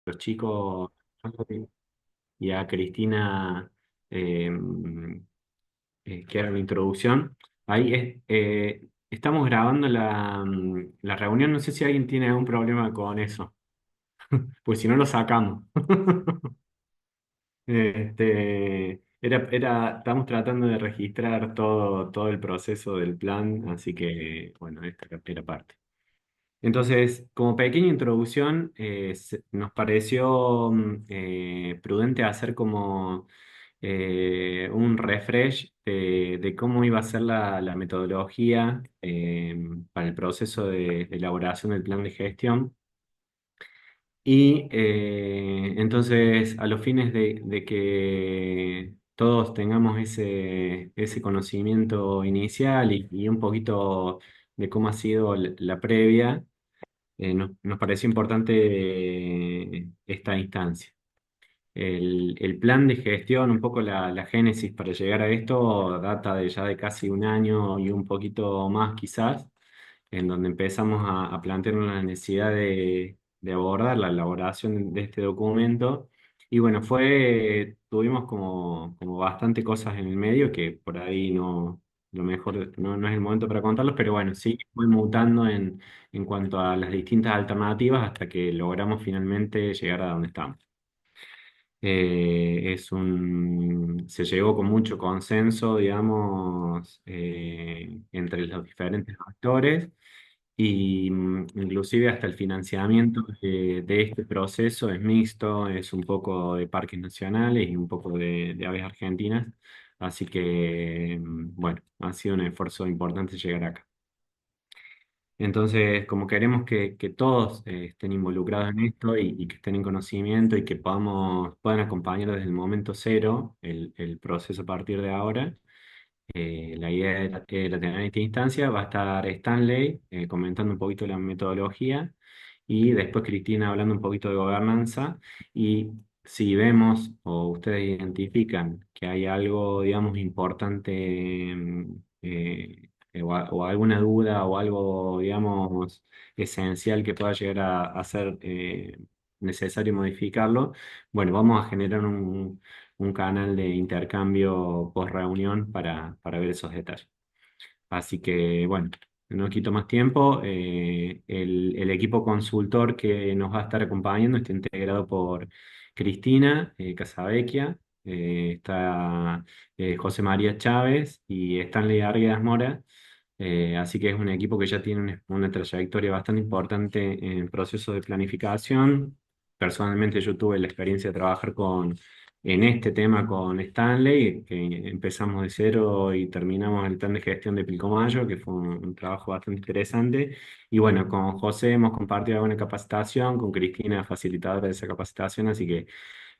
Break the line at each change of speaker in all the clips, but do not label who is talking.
los chicos y a Cristina, eh, que era la introducción. Ahí estamos grabando la reunión, no sé si alguien tiene algún problema con eso, pues si no lo sacamos. Estamos tratando de registrar todo el proceso del plan, así que, bueno, esta era parte. Entonces, como pequeña introducción, nos pareció prudente hacer como un refresh de cómo iba a ser la metodología para el proceso de elaboración del plan de gestión. Y entonces, a los fines de que todos tengamos ese conocimiento inicial y un poquito de cómo ha sido la previa, nos pareció importante esta instancia. El plan de gestión, un poco la génesis para llegar a esto, data de ya de casi un año y un poquito más quizás, en donde empezamos a plantearnos la necesidad de abordar la elaboración de este documento. Y bueno, tuvimos como bastante cosas en el medio que por ahí no, lo mejor no es el momento para contarlos, pero bueno, sí fue mutando en cuanto a las distintas alternativas hasta que logramos finalmente llegar a donde estamos. Se llegó con mucho consenso, digamos, entre los diferentes actores y inclusive hasta el financiamiento de este proceso es mixto, es un poco de parques nacionales y un poco de aves argentinas, así que, bueno, ha sido un esfuerzo importante llegar acá. Entonces, como queremos que todos estén involucrados en esto y que estén en conocimiento y que puedan acompañar desde el momento cero el proceso a partir de ahora, la idea era tener en esta instancia, va a estar Stanley comentando un poquito la metodología y después Cristina hablando un poquito de gobernanza y si vemos o ustedes identifican que hay algo, digamos, importante o alguna duda o algo, digamos, esencial que pueda llegar a ser necesario modificarlo, bueno, vamos a generar un canal de intercambio post reunión para ver esos detalles. Así que, bueno, no quito más tiempo. El equipo consultor que nos va a estar acompañando está integrado por Cristina Casavecchia, está José María Chávez y Stanley Arguedas Mora. Así que es un equipo que ya tiene una trayectoria bastante importante en el proceso de planificación. Personalmente yo tuve la experiencia de trabajar en este tema con Stanley, que empezamos de cero y terminamos el plan de gestión de Pilcomayo, que fue un trabajo bastante interesante. Y bueno, con José hemos compartido alguna capacitación, con Cristina, facilitadora de esa capacitación, así que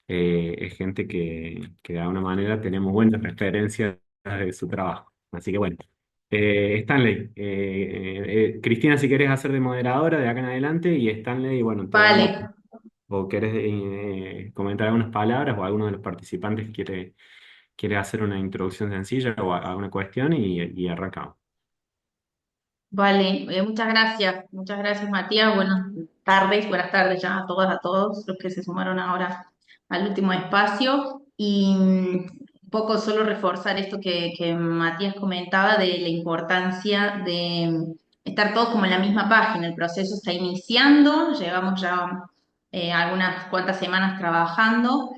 es gente que de alguna manera tenemos buenas referencias de su trabajo. Así que bueno. Stanley, Cristina, si querés hacer de moderadora de acá en adelante, y Stanley, bueno, te damos,
Vale,
o querés comentar algunas palabras, o alguno de los participantes quiere hacer una introducción sencilla o alguna cuestión, y arrancamos.
vale. Muchas gracias Matías. Buenas tardes ya a todas, a todos los que se sumaron ahora al último espacio. Y un poco solo reforzar esto que Matías comentaba de la importancia de estar todos como en la misma página. El proceso está iniciando, llevamos ya algunas cuantas semanas trabajando.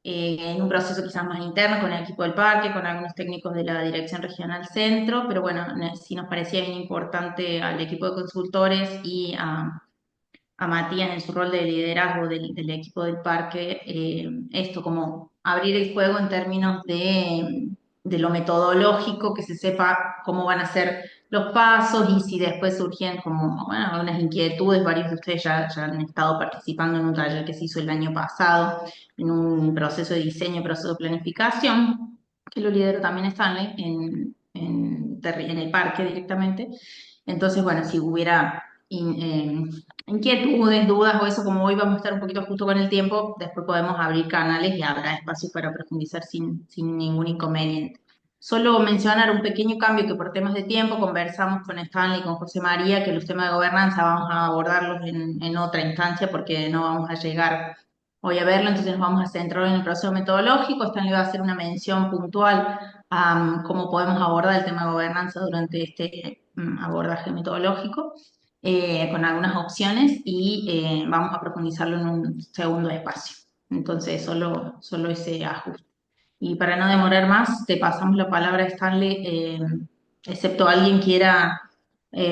En un proceso quizás más interno con el equipo del parque, con algunos técnicos de la Dirección Regional Centro, pero bueno, sí nos parecía bien importante al equipo de consultores y a Matías en su rol de liderazgo del equipo del parque, esto como abrir el juego en términos de lo metodológico, que se sepa cómo van a ser los pasos y si después surgían como, bueno, algunas inquietudes, varios de ustedes ya han estado participando en un taller que se hizo el año pasado, en un proceso de diseño, proceso de planificación, que lo lidero también Stanley en el parque directamente. Entonces, bueno, si hubiera inquietudes, dudas o eso, como hoy vamos a estar un poquito justo con el tiempo, después podemos abrir canales y habrá espacio para profundizar sin ningún inconveniente. Solo mencionar un pequeño cambio que por temas de tiempo conversamos con Stanley y con José María, que los temas de gobernanza vamos a abordarlos en otra instancia porque no vamos a llegar hoy a verlo, entonces nos vamos a centrar en el proceso metodológico. Stanley va a hacer una mención puntual a cómo podemos abordar el tema de gobernanza durante este abordaje metodológico, con algunas opciones y vamos a profundizarlo en un segundo espacio. Entonces, solo ese ajuste. Y para no demorar más, te pasamos la palabra, Stanley, excepto alguien quiera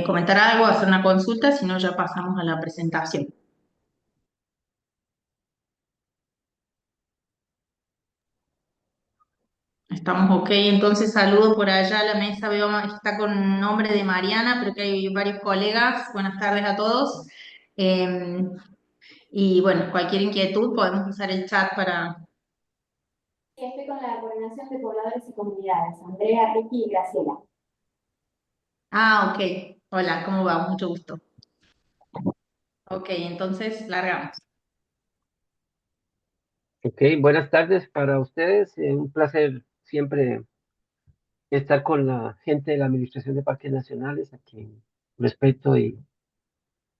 comentar algo, hacer una consulta, si no ya pasamos a la presentación. Estamos ok, entonces saludo por allá a la mesa, veo está con nombre de Mariana, pero que hay varios colegas. Buenas tardes a todos. Eh, y bueno, cualquier inquietud podemos usar el chat para...
Y estoy con la coordinación de pobladores y comunidades, Andrea, Ricky y Graciela.
Ah, ok. Hola, ¿cómo va? Mucho gusto. Ok, entonces largamos.
Ok, buenas tardes para ustedes. Un placer siempre estar con la gente de la Administración de Parques Nacionales, a quien respeto y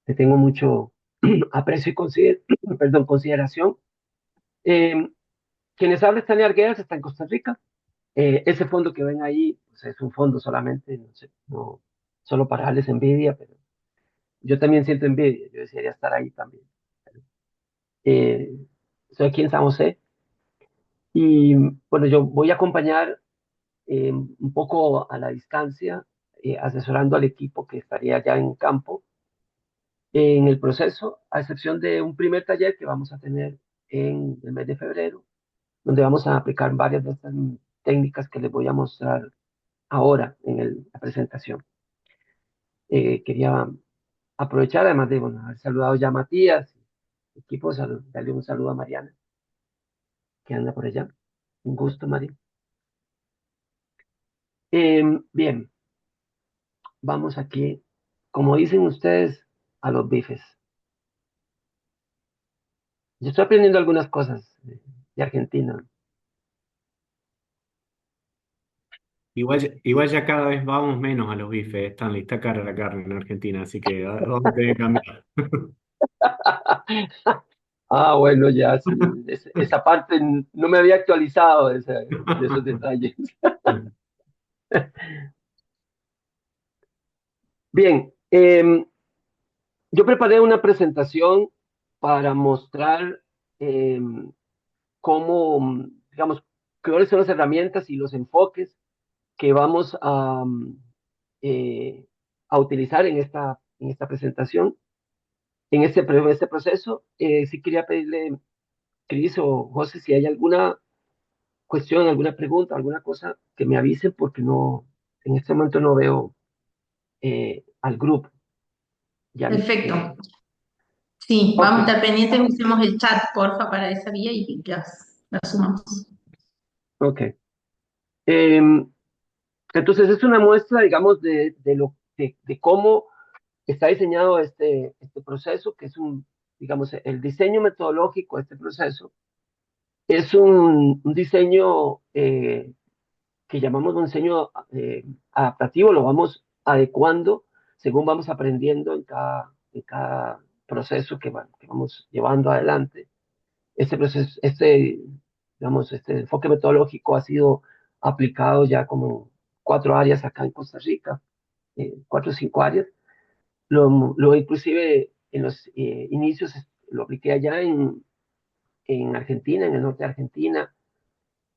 que tengo mucho aprecio y perdón, consideración. Eh, Quienes habla Tania Arguedas está en Costa Rica. Ese fondo que ven ahí pues, es un fondo solamente, no sé, no solo para darles envidia, pero yo también siento envidia. Yo desearía estar ahí también. Eh, Estoy aquí en San José y bueno, yo voy a acompañar un poco a la distancia, asesorando al equipo que estaría ya en campo en el proceso, a excepción de un primer taller que vamos a tener en el mes de febrero, donde vamos a aplicar varias de estas técnicas que les voy a mostrar ahora en la presentación. Quería aprovechar, además de bueno, haber saludado ya a Matías, equipo, darle un saludo a Mariana, que anda por allá. Un gusto, María. Bien, vamos aquí, como dicen ustedes, a los bifes. Yo estoy aprendiendo algunas cosas de Argentina.
Igual ya cada vez vamos menos a los bifes, Stanley, está cara la carne en Argentina, así que vamos a tener que cambiar.
Ah, bueno, ya sí. Esa parte no me había actualizado de esos detalles. Bien, yo preparé una presentación para mostrar cómo, digamos, cuáles son las herramientas y los enfoques que vamos eh, a utilizar en esta presentación, en este proceso. Sí quería pedirle, Cris o José, si hay alguna cuestión, alguna pregunta, alguna cosa, que me avisen porque no, en este momento no veo al grupo. Ya,
Perfecto. Sí,
ok,
vamos a estar pendientes, usemos el chat, porfa, para esa vía y las sumamos.
ok. Em, entonces es una muestra, digamos, de cómo está diseñado este proceso, que es digamos, el diseño metodológico de este proceso. Es un diseño que llamamos un diseño adaptativo, lo vamos adecuando según vamos aprendiendo en cada proceso que vamos llevando adelante. Este proceso, digamos, este enfoque metodológico ha sido aplicado ya como 4 áreas acá en Costa Rica, 4 o 5 áreas. Lo inclusive en los inicios lo apliqué allá en Argentina, en el norte de Argentina,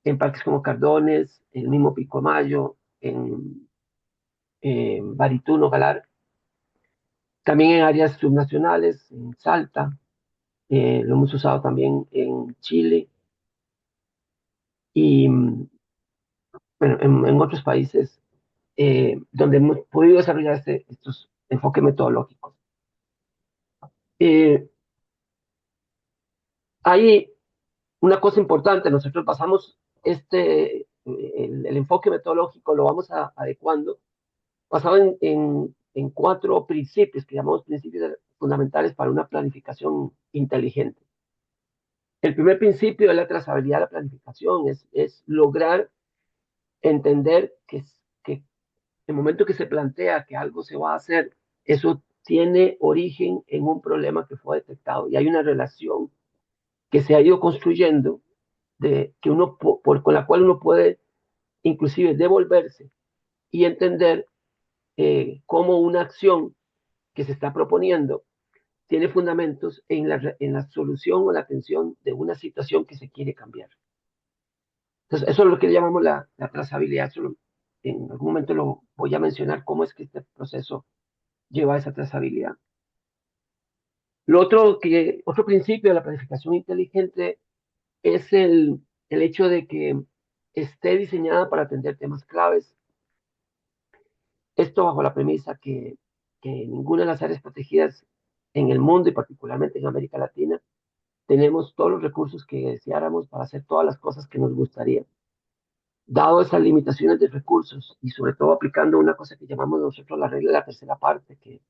en parques como Cardones, el mismo Pilcomayo, en Barituno, Galar, también en áreas subnacionales, en Salta, lo hemos usado también en Chile y bueno, en otros países donde hemos podido desarrollar estos enfoques metodológicos. Eh, Hay una cosa importante, nosotros basamos el enfoque metodológico, lo vamos adecuando basado en 4 principios que llamamos principios fundamentales para una planificación inteligente. El primer principio es la trazabilidad de la planificación, es lograr entender que el momento que se plantea que algo se va a hacer, eso tiene origen en un problema que fue detectado y hay una relación que se ha ido construyendo, que con la cual uno puede inclusive devolverse y entender cómo una acción que se está proponiendo tiene fundamentos en la solución o la atención de una situación que se quiere cambiar. Entonces, eso es lo que le llamamos la trazabilidad. En algún momento lo voy a mencionar cómo es que este proceso lleva a esa trazabilidad. Otro principio de la planificación inteligente es el hecho de que esté diseñada para atender temas claves. Esto bajo la premisa que ninguna de las áreas protegidas en el mundo y particularmente en América Latina tenemos todos los recursos que deseáramos para hacer todas las cosas que nos gustaría. Dado esas limitaciones de recursos y sobre todo aplicando una cosa que llamamos nosotros la regla de la tercera parte, que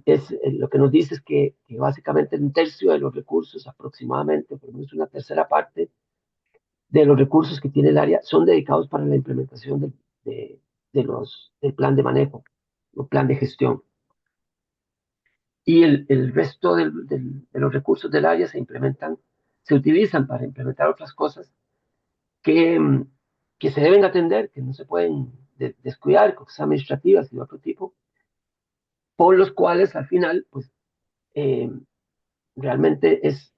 es lo que nos dice es que básicamente un tercio de los recursos aproximadamente, por lo menos una tercera parte de los recursos que tiene el área son dedicados para la implementación del plan de manejo o plan de gestión. Y el resto de los recursos del área se utilizan para implementar otras cosas que, que se deben atender, que no se pueden descuidar, cosas administrativas y de otro tipo, por los cuales al final, pues, eh, realmente es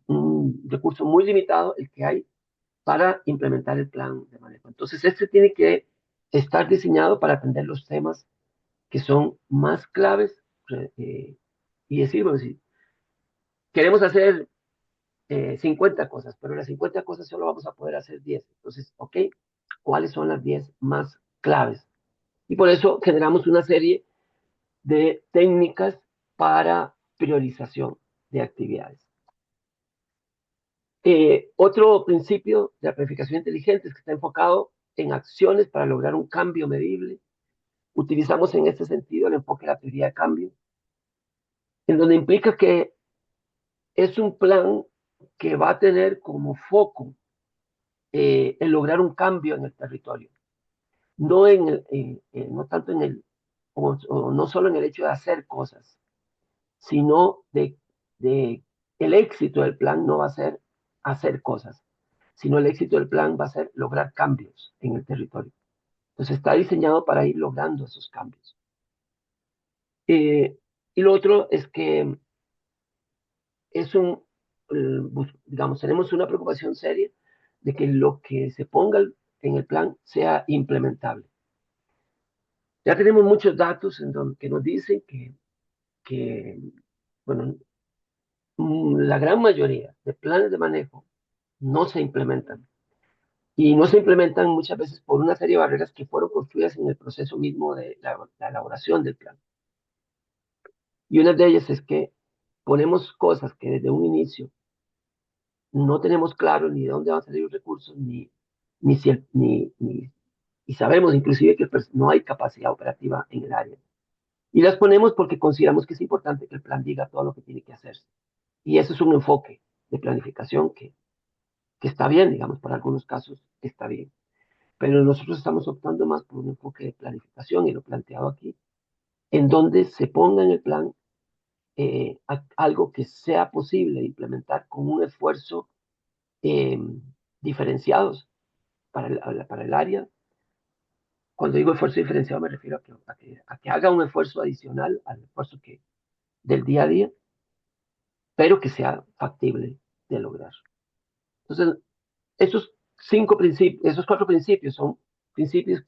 un recurso muy limitado el que hay para implementar el plan de manejo. Entonces, este tiene que estar diseñado para atender los temas que son más claves y decir, bueno, si queremos hacer 50 cosas, pero las 50 cosas solo vamos a poder hacer 10. Entonces, ok, ¿cuáles son las 10 más claves? Y por eso generamos una serie de técnicas para priorización de actividades. Otro principio de la planificación inteligente es que está enfocado en acciones para lograr un cambio medible. Utilizamos en este sentido el enfoque de la teoría de cambio, en donde implica que es un plan que va a tener como foco el lograr un cambio en el territorio, no tanto o no solo en el hecho de hacer cosas, sino de el éxito del plan no va a ser hacer cosas, sino el éxito del plan va a ser lograr cambios en el territorio. Entonces está diseñado para ir logrando esos cambios. Y lo otro es que digamos, tenemos una preocupación seria de que lo que se ponga en el plan sea implementable. Ya tenemos muchos datos que nos dicen que bueno, la gran mayoría de planes de manejo no se implementan. Y no se implementan muchas veces por una serie de barreras que fueron construidas en el proceso mismo de la elaboración del plan. Y una de ellas es que ponemos cosas que desde un inicio no tenemos claro ni de dónde van a salir los recursos, ni, si y sabemos inclusive que pues, no hay capacidad operativa en el área. Y las ponemos porque consideramos que es importante que el plan diga todo lo que tiene que hacerse. Y eso es un enfoque de planificación que está bien, digamos, para algunos casos está bien. Pero nosotros estamos optando más por un enfoque de planificación y lo planteado aquí, en donde se ponga en el plan algo que sea posible implementar con un esfuerzo eh, diferenciados para el área. Cuando digo esfuerzo diferenciado me refiero a que haga un esfuerzo adicional al esfuerzo del día a día, pero que sea factible de lograr. Entonces, esos 4 principios son principios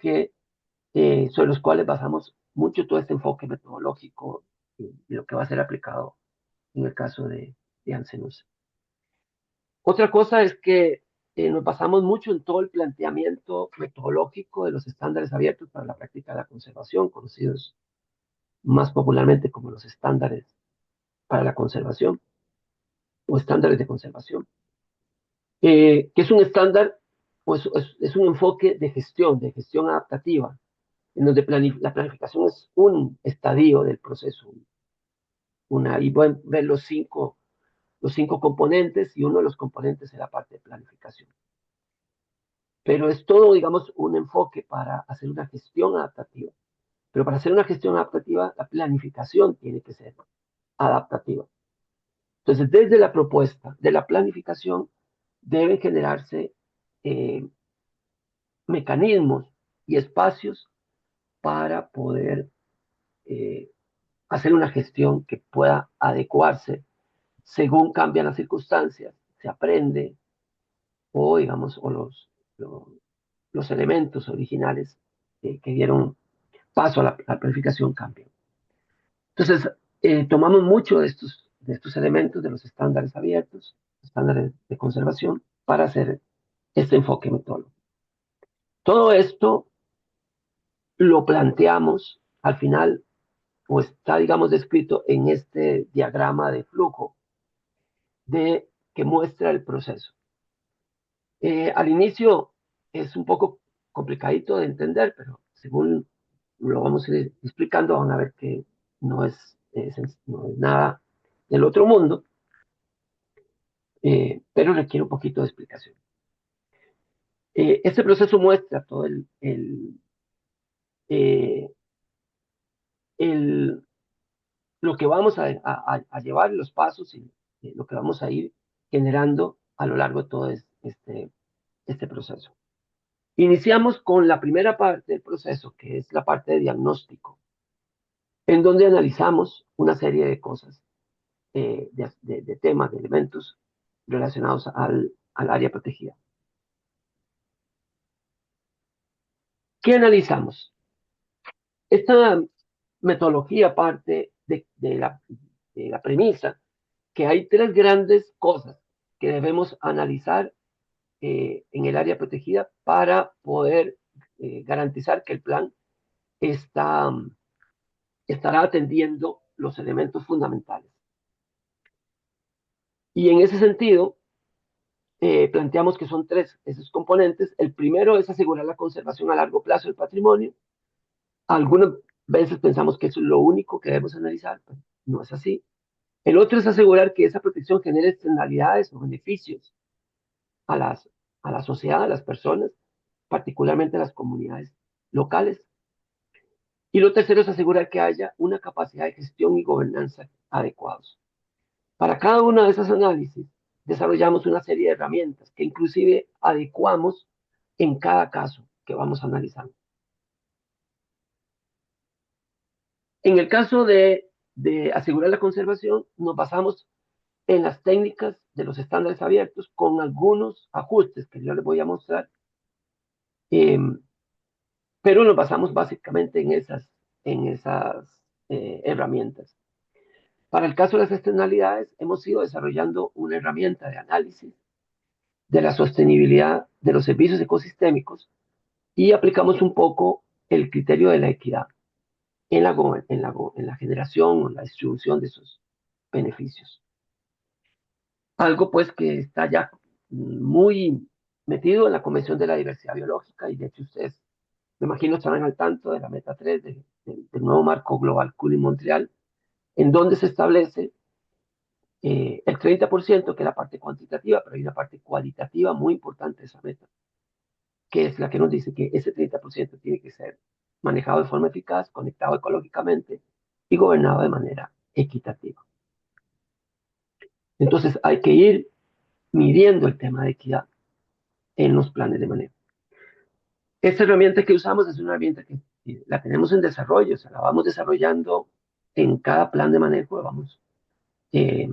sobre los cuales basamos mucho todo este enfoque metodológico y lo que va a ser aplicado en el caso de Ansenus. Otra cosa es que nos basamos mucho en todo el planteamiento metodológico de los estándares abiertos para la práctica de la conservación, conocidos más popularmente como los estándares para la conservación o estándares de conservación, que es un estándar o es un enfoque de gestión adaptativa, en donde la planificación es un estadio del proceso. Y pueden ver los cinco componentes y uno de los componentes es la parte de planificación. Pero es todo, digamos, un enfoque para hacer una gestión adaptativa. Pero para hacer una gestión adaptativa, la planificación tiene que ser adaptativa. Entonces, desde la propuesta de la planificación deben generarse eh, mecanismos y espacios para poder eh, hacer una gestión que pueda adecuarse según cambian las circunstancias, se aprende o, digamos, los elementos originales que dieron paso a la planificación cambian. Entonces, tomamos mucho de estos elementos de los estándares abiertos, estándares de conservación, para hacer este enfoque metodológico. Todo esto lo planteamos al final, o está, digamos, descrito en este diagrama de flujo que muestra el proceso. Al inicio es un poco complicadito de entender, pero según lo vamos a ir explicando, van a ver que no es nada del otro mundo, pero requiere un poquito de explicación. Este proceso muestra todo eh, el- lo que vamos a llevar, los pasos y lo que vamos a ir generando a lo largo de todo este proceso. Iniciamos con la primera parte del proceso, que es la parte de diagnóstico, en donde analizamos una serie de cosas, de temas, de elementos relacionados al área protegida. ¿Qué analizamos? Esta metodología parte de la premisa que hay tres grandes cosas que debemos analizar en el área protegida para poder garantizar que el plan está, estará atendiendo los elementos fundamentales. Y en ese sentido, planteamos que son tres esos componentes. El primero es asegurar la conservación a largo plazo del patrimonio. Algunas veces pensamos que eso es lo único que debemos analizar, pero no es así. El otro es asegurar que esa protección genere externalidades o beneficios a, las, a la sociedad, a las personas, particularmente a las comunidades locales. Y lo tercero es asegurar que haya una capacidad de gestión y gobernanza adecuados. Para cada una de esas análisis, desarrollamos una serie de herramientas que inclusive adecuamos en cada caso que vamos analizando. En el caso de asegurar la conservación, nos basamos en las técnicas de los estándares abiertos con algunos ajustes que yo les voy a mostrar, eh, pero nos basamos básicamente en esas herramientas. Para el caso de las externalidades, hemos ido desarrollando una herramienta de análisis de la sostenibilidad de los servicios ecosistémicos y aplicamos un poco el criterio de la equidad en la generación o la distribución de esos beneficios. Algo pues que está ya muy metido en la Convención de la Diversidad Biológica y de hecho ustedes, me imagino, estarán al tanto de la meta 3 del nuevo marco global Cooling Montreal, en donde se establece el 30%, que es la parte cuantitativa, pero hay una parte cualitativa muy importante de esa meta, que es la que nos dice que ese 30% tiene que ser manejado de forma eficaz, conectado ecológicamente y gobernado de manera equitativa. Entonces hay que ir midiendo el tema de equidad en los planes de manejo. Esta herramienta que usamos es una herramienta que la tenemos en desarrollo, o sea, la vamos desarrollando en cada plan de manejo, vamos eh,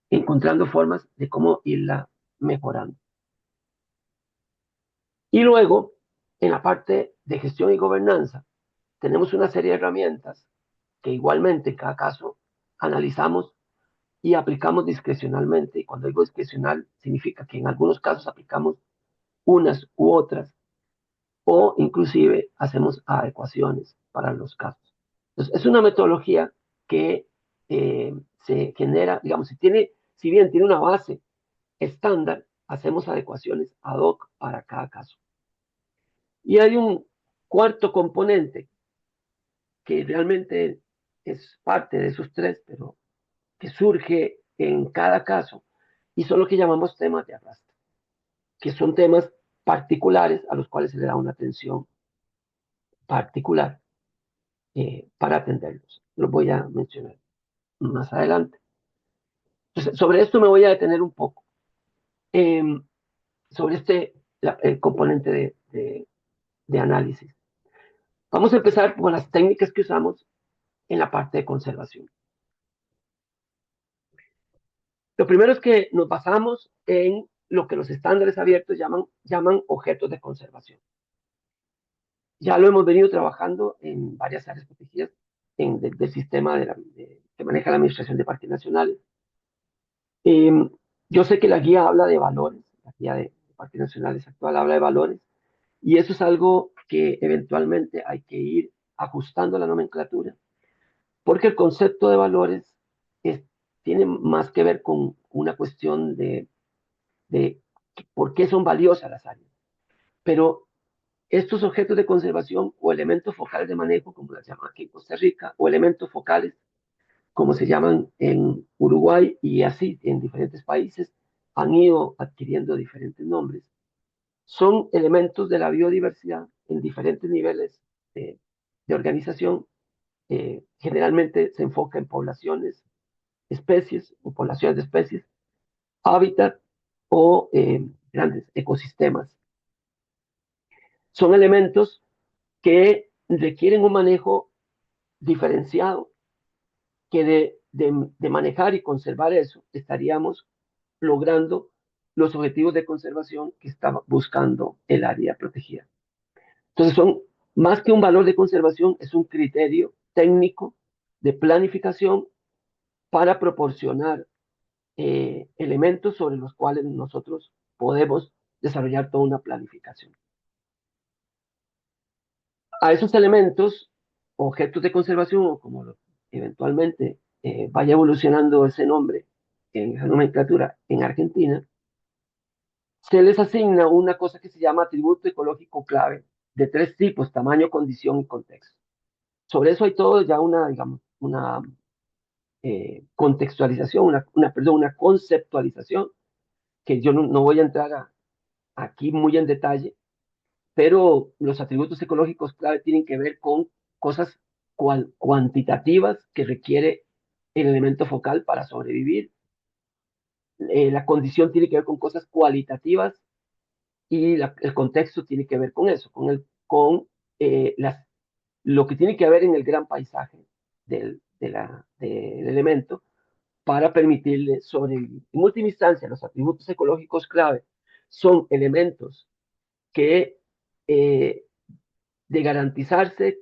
encontrando formas de cómo irla mejorando. Y luego, en la parte de gestión y gobernanza, tenemos una serie de herramientas que igualmente en cada caso analizamos y aplicamos discrecionalmente. Y cuando digo discrecional, significa que en algunos casos aplicamos unas u otras o inclusive hacemos adecuaciones para los casos. Entonces, es una metodología que se genera, digamos, si bien tiene una base estándar, hacemos adecuaciones ad hoc para cada caso. Y hay un cuarto componente que realmente es parte de esos tres, pero que surge en cada caso, y son lo que llamamos temas de arrastre, que son temas particulares a los cuales se le da una atención particular para atenderlos. Los voy a mencionar más adelante. Entonces, sobre esto me voy a detener un poco. Em, sobre el componente de análisis. Vamos a empezar con las técnicas que usamos en la parte de conservación. Lo primero es que nos basamos en lo que los estándares abiertos llaman objetos de conservación. Ya lo hemos venido trabajando en varias áreas protegidas del sistema que maneja la Administración de Parques Nacionales. Eh, yo sé que la guía habla de valores, la guía de Parques Nacionales actual habla de valores, y eso es algo que eventualmente hay que ir ajustando la nomenclatura, porque el concepto de valores es- tiene más que ver con una cuestión de por qué son valiosas las áreas. Pero estos objetos de conservación o elementos focales de manejo, como las llaman aquí en Costa Rica, o elementos focales, como se llaman en Uruguay y así en diferentes países, han ido adquiriendo diferentes nombres. Son elementos de la biodiversidad en diferentes niveles de, de organización. Generalmente se enfoca en poblaciones, especies o poblaciones de especies, hábitat o grandes ecosistemas. Son elementos que requieren un manejo diferenciado, que de manejar y conservar eso estaríamos logrando los objetivos de conservación que estaba buscando el área protegida. Entonces son más que un valor de conservación, es un criterio técnico de planificación para proporcionar elementos sobre los cuales nosotros podemos desarrollar toda una planificación. A esos elementos, objetos de conservación, o como eventualmente vaya evolucionando ese nombre en esa nomenclatura en Argentina, se les asigna una cosa que se llama atributo ecológico clave de tres tipos: tamaño, condición y contexto. Sobre eso hay todo ya digamos, una contextualización, perdón, una conceptualización que yo no voy a entrar aquí muy en detalle, pero los atributos ecológicos clave tienen que ver con cosas cuantitativas que requiere el elemento focal para sobrevivir. La condición tiene que ver con cosas cualitativas y el contexto tiene que ver con eso, con lo que tiene que ver en el gran paisaje del elemento para permitirle sobrevivir. En última instancia, los atributos ecológicos clave son elementos que eh, de garantizarse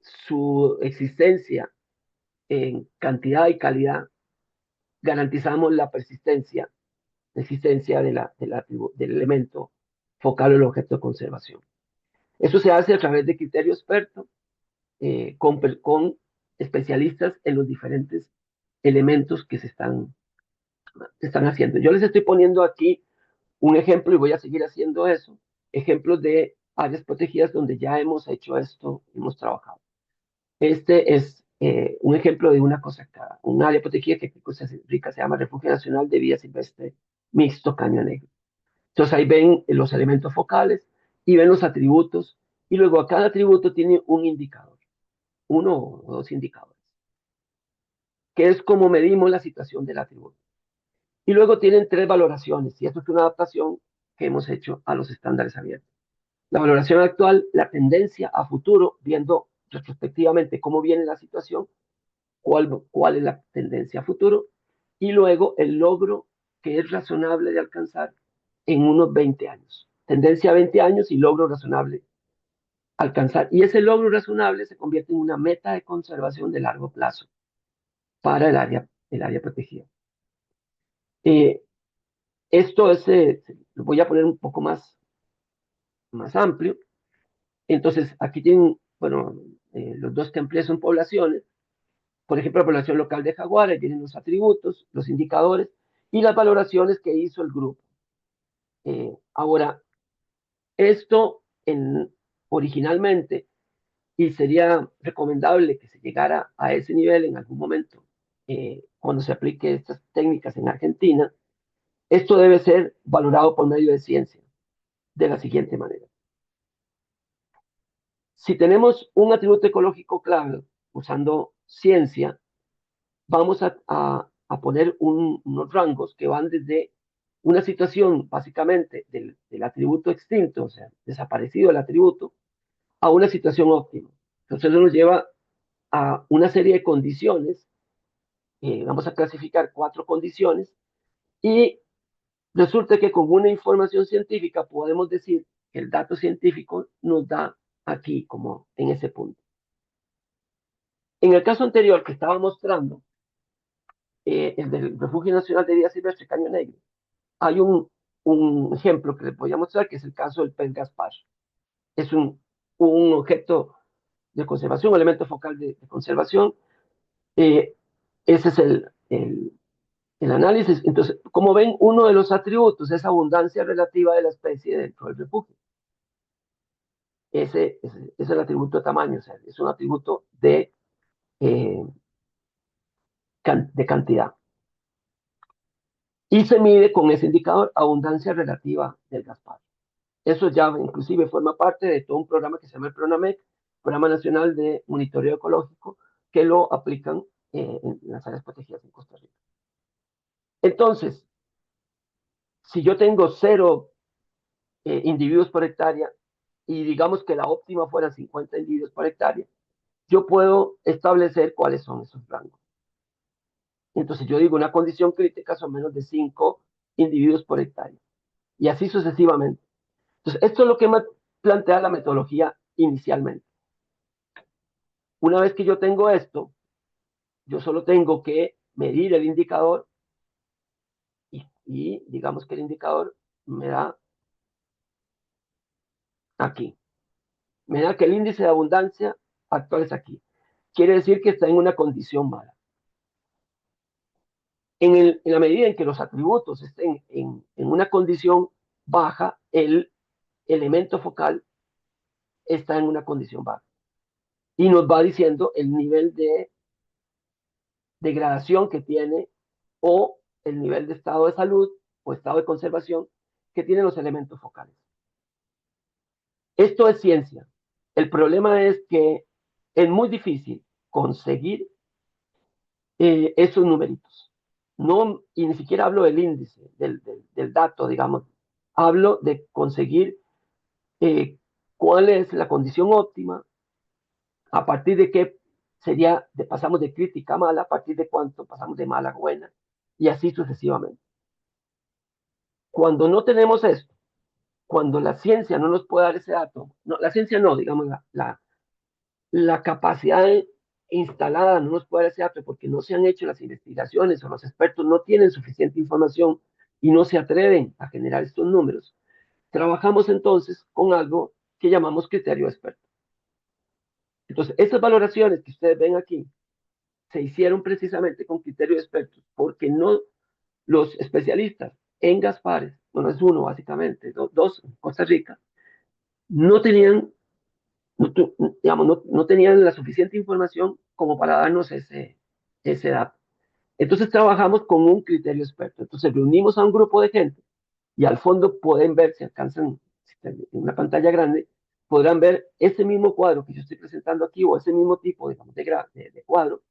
su existencia en cantidad y calidad, garantizamos la existencia del elemento focal o el objeto de conservación. Eso se hace a través de criterio experto, con especialistas en los diferentes elementos que se están haciendo. Yo les estoy poniendo aquí un ejemplo y voy a seguir haciendo eso, ejemplos de áreas protegidas donde ya hemos hecho esto, hemos trabajado. Este es un ejemplo de una cosa acá, un área protegida que en Costa Rica se llama Refugio Nacional de Vida Silvestre Mixto Caño Negro. Entonces ahí ven los elementos focales y ven los atributos, y luego a cada atributo tiene un indicador, uno o dos indicadores, que es como medimos la situación del atributo. Y luego tienen tres valoraciones, y esto es una adaptación que hemos hecho a los estándares abiertos. La valoración actual, la tendencia a futuro, viendo retrospectivamente cómo viene la situación, cuál es la tendencia a futuro, y luego el logro que es razonable de alcanzar en unos 20 años. Tendencia a 20 años y logro razonable alcanzar. Y ese logro razonable se convierte en una meta de conservación de largo plazo para el área protegida. Eh, esto lo voy a poner un poco más amplio. Entonces, aquí tienen, bueno, los dos templates son poblaciones. Por ejemplo, la población local de jaguares, tienen los atributos, los indicadores y las valoraciones que hizo el grupo. Ahora, esto originalmente, y sería recomendable que se llegara a ese nivel en algún momento, cuando se aplique estas técnicas en Argentina, esto debe ser valorado por medio de ciencia, de la siguiente manera. Si tenemos un atributo ecológico clave usando ciencia, vamos a a poner unos rangos que van desde una situación básicamente del atributo extinto, o sea, desaparecido el atributo, a una situación óptima. Entonces eso nos lleva a una serie de condiciones, vamos a clasificar 4 condiciones, y resulta que con una información científica podemos decir que el dato científico nos da aquí, como en ese punto. En el caso anterior que estaba mostrando, el del Refugio Nacional de Vida Silvestre Caño Negro, hay un ejemplo que les voy a mostrar, que es el caso del pez Gaspar. Es un objeto de conservación, un elemento focal de conservación. Eh, ese es el análisis. Entonces, como ven, uno de los atributos es abundancia relativa de la especie dentro del refugio. Ese es el atributo de tamaño, o sea, es un atributo eh, de cantidad. Y se mide con ese indicador, abundancia relativa del Gaspar. Eso ya inclusive forma parte de todo un programa que se llama el PRONAMEC, Programa Nacional de Monitoreo Ecológico, que lo aplican en las áreas protegidas en Costa Rica. Entonces, si yo tengo 0 individuos por hectárea y digamos que la óptima fuera 50 individuos por hectárea, yo puedo establecer cuáles son esos rangos. Entonces yo digo, una condición crítica son menos de 5 individuos por hectárea. Y así sucesivamente. Entonces, esto es lo que me plantea la metodología inicialmente. Una vez que yo tengo esto, yo solo tengo que medir el indicador y digamos que el indicador me da aquí. Me da que el índice de abundancia actual es aquí. Quiere decir que está en una condición mala. En la medida en que los atributos estén en una condición baja, el elemento focal está en una condición baja. Y nos va diciendo el nivel de degradación que tiene o el nivel de estado de salud o estado de conservación que tienen los elementos focales. Esto es ciencia. El problema es que es muy difícil conseguir esos numeritos. No, y ni siquiera hablo del índice, del dato, digamos. Hablo de conseguir cuál es la condición óptima, a partir de qué sería, pasamos de crítica a mala, a partir de cuánto pasamos de mala a buena, y así sucesivamente. Cuando no tenemos esto, cuando la ciencia no nos puede dar ese dato, no, la ciencia no, digamos, la capacidad instalada no nos puede dar ese dato porque no se han hecho las investigaciones o los expertos no tienen suficiente información y no se atreven a generar estos números. Trabajamos entonces con algo que llamamos criterio experto. Entonces, estas valoraciones que ustedes ven aquí se hicieron precisamente con criterio expertos porque no los especialistas en Gaspares, bueno, es uno básicamente, dos en Costa Rica, no tenían, no, digamos, no tenían la suficiente información como para darnos ese dato. Entonces trabajamos con un criterio experto. Entonces reunimos a un grupo de gente y al fondo pueden ver, si alcanzan en una pantalla grande, podrán ver ese mismo cuadro que yo estoy presentando aquí o ese mismo tipo, digamos, de cuadro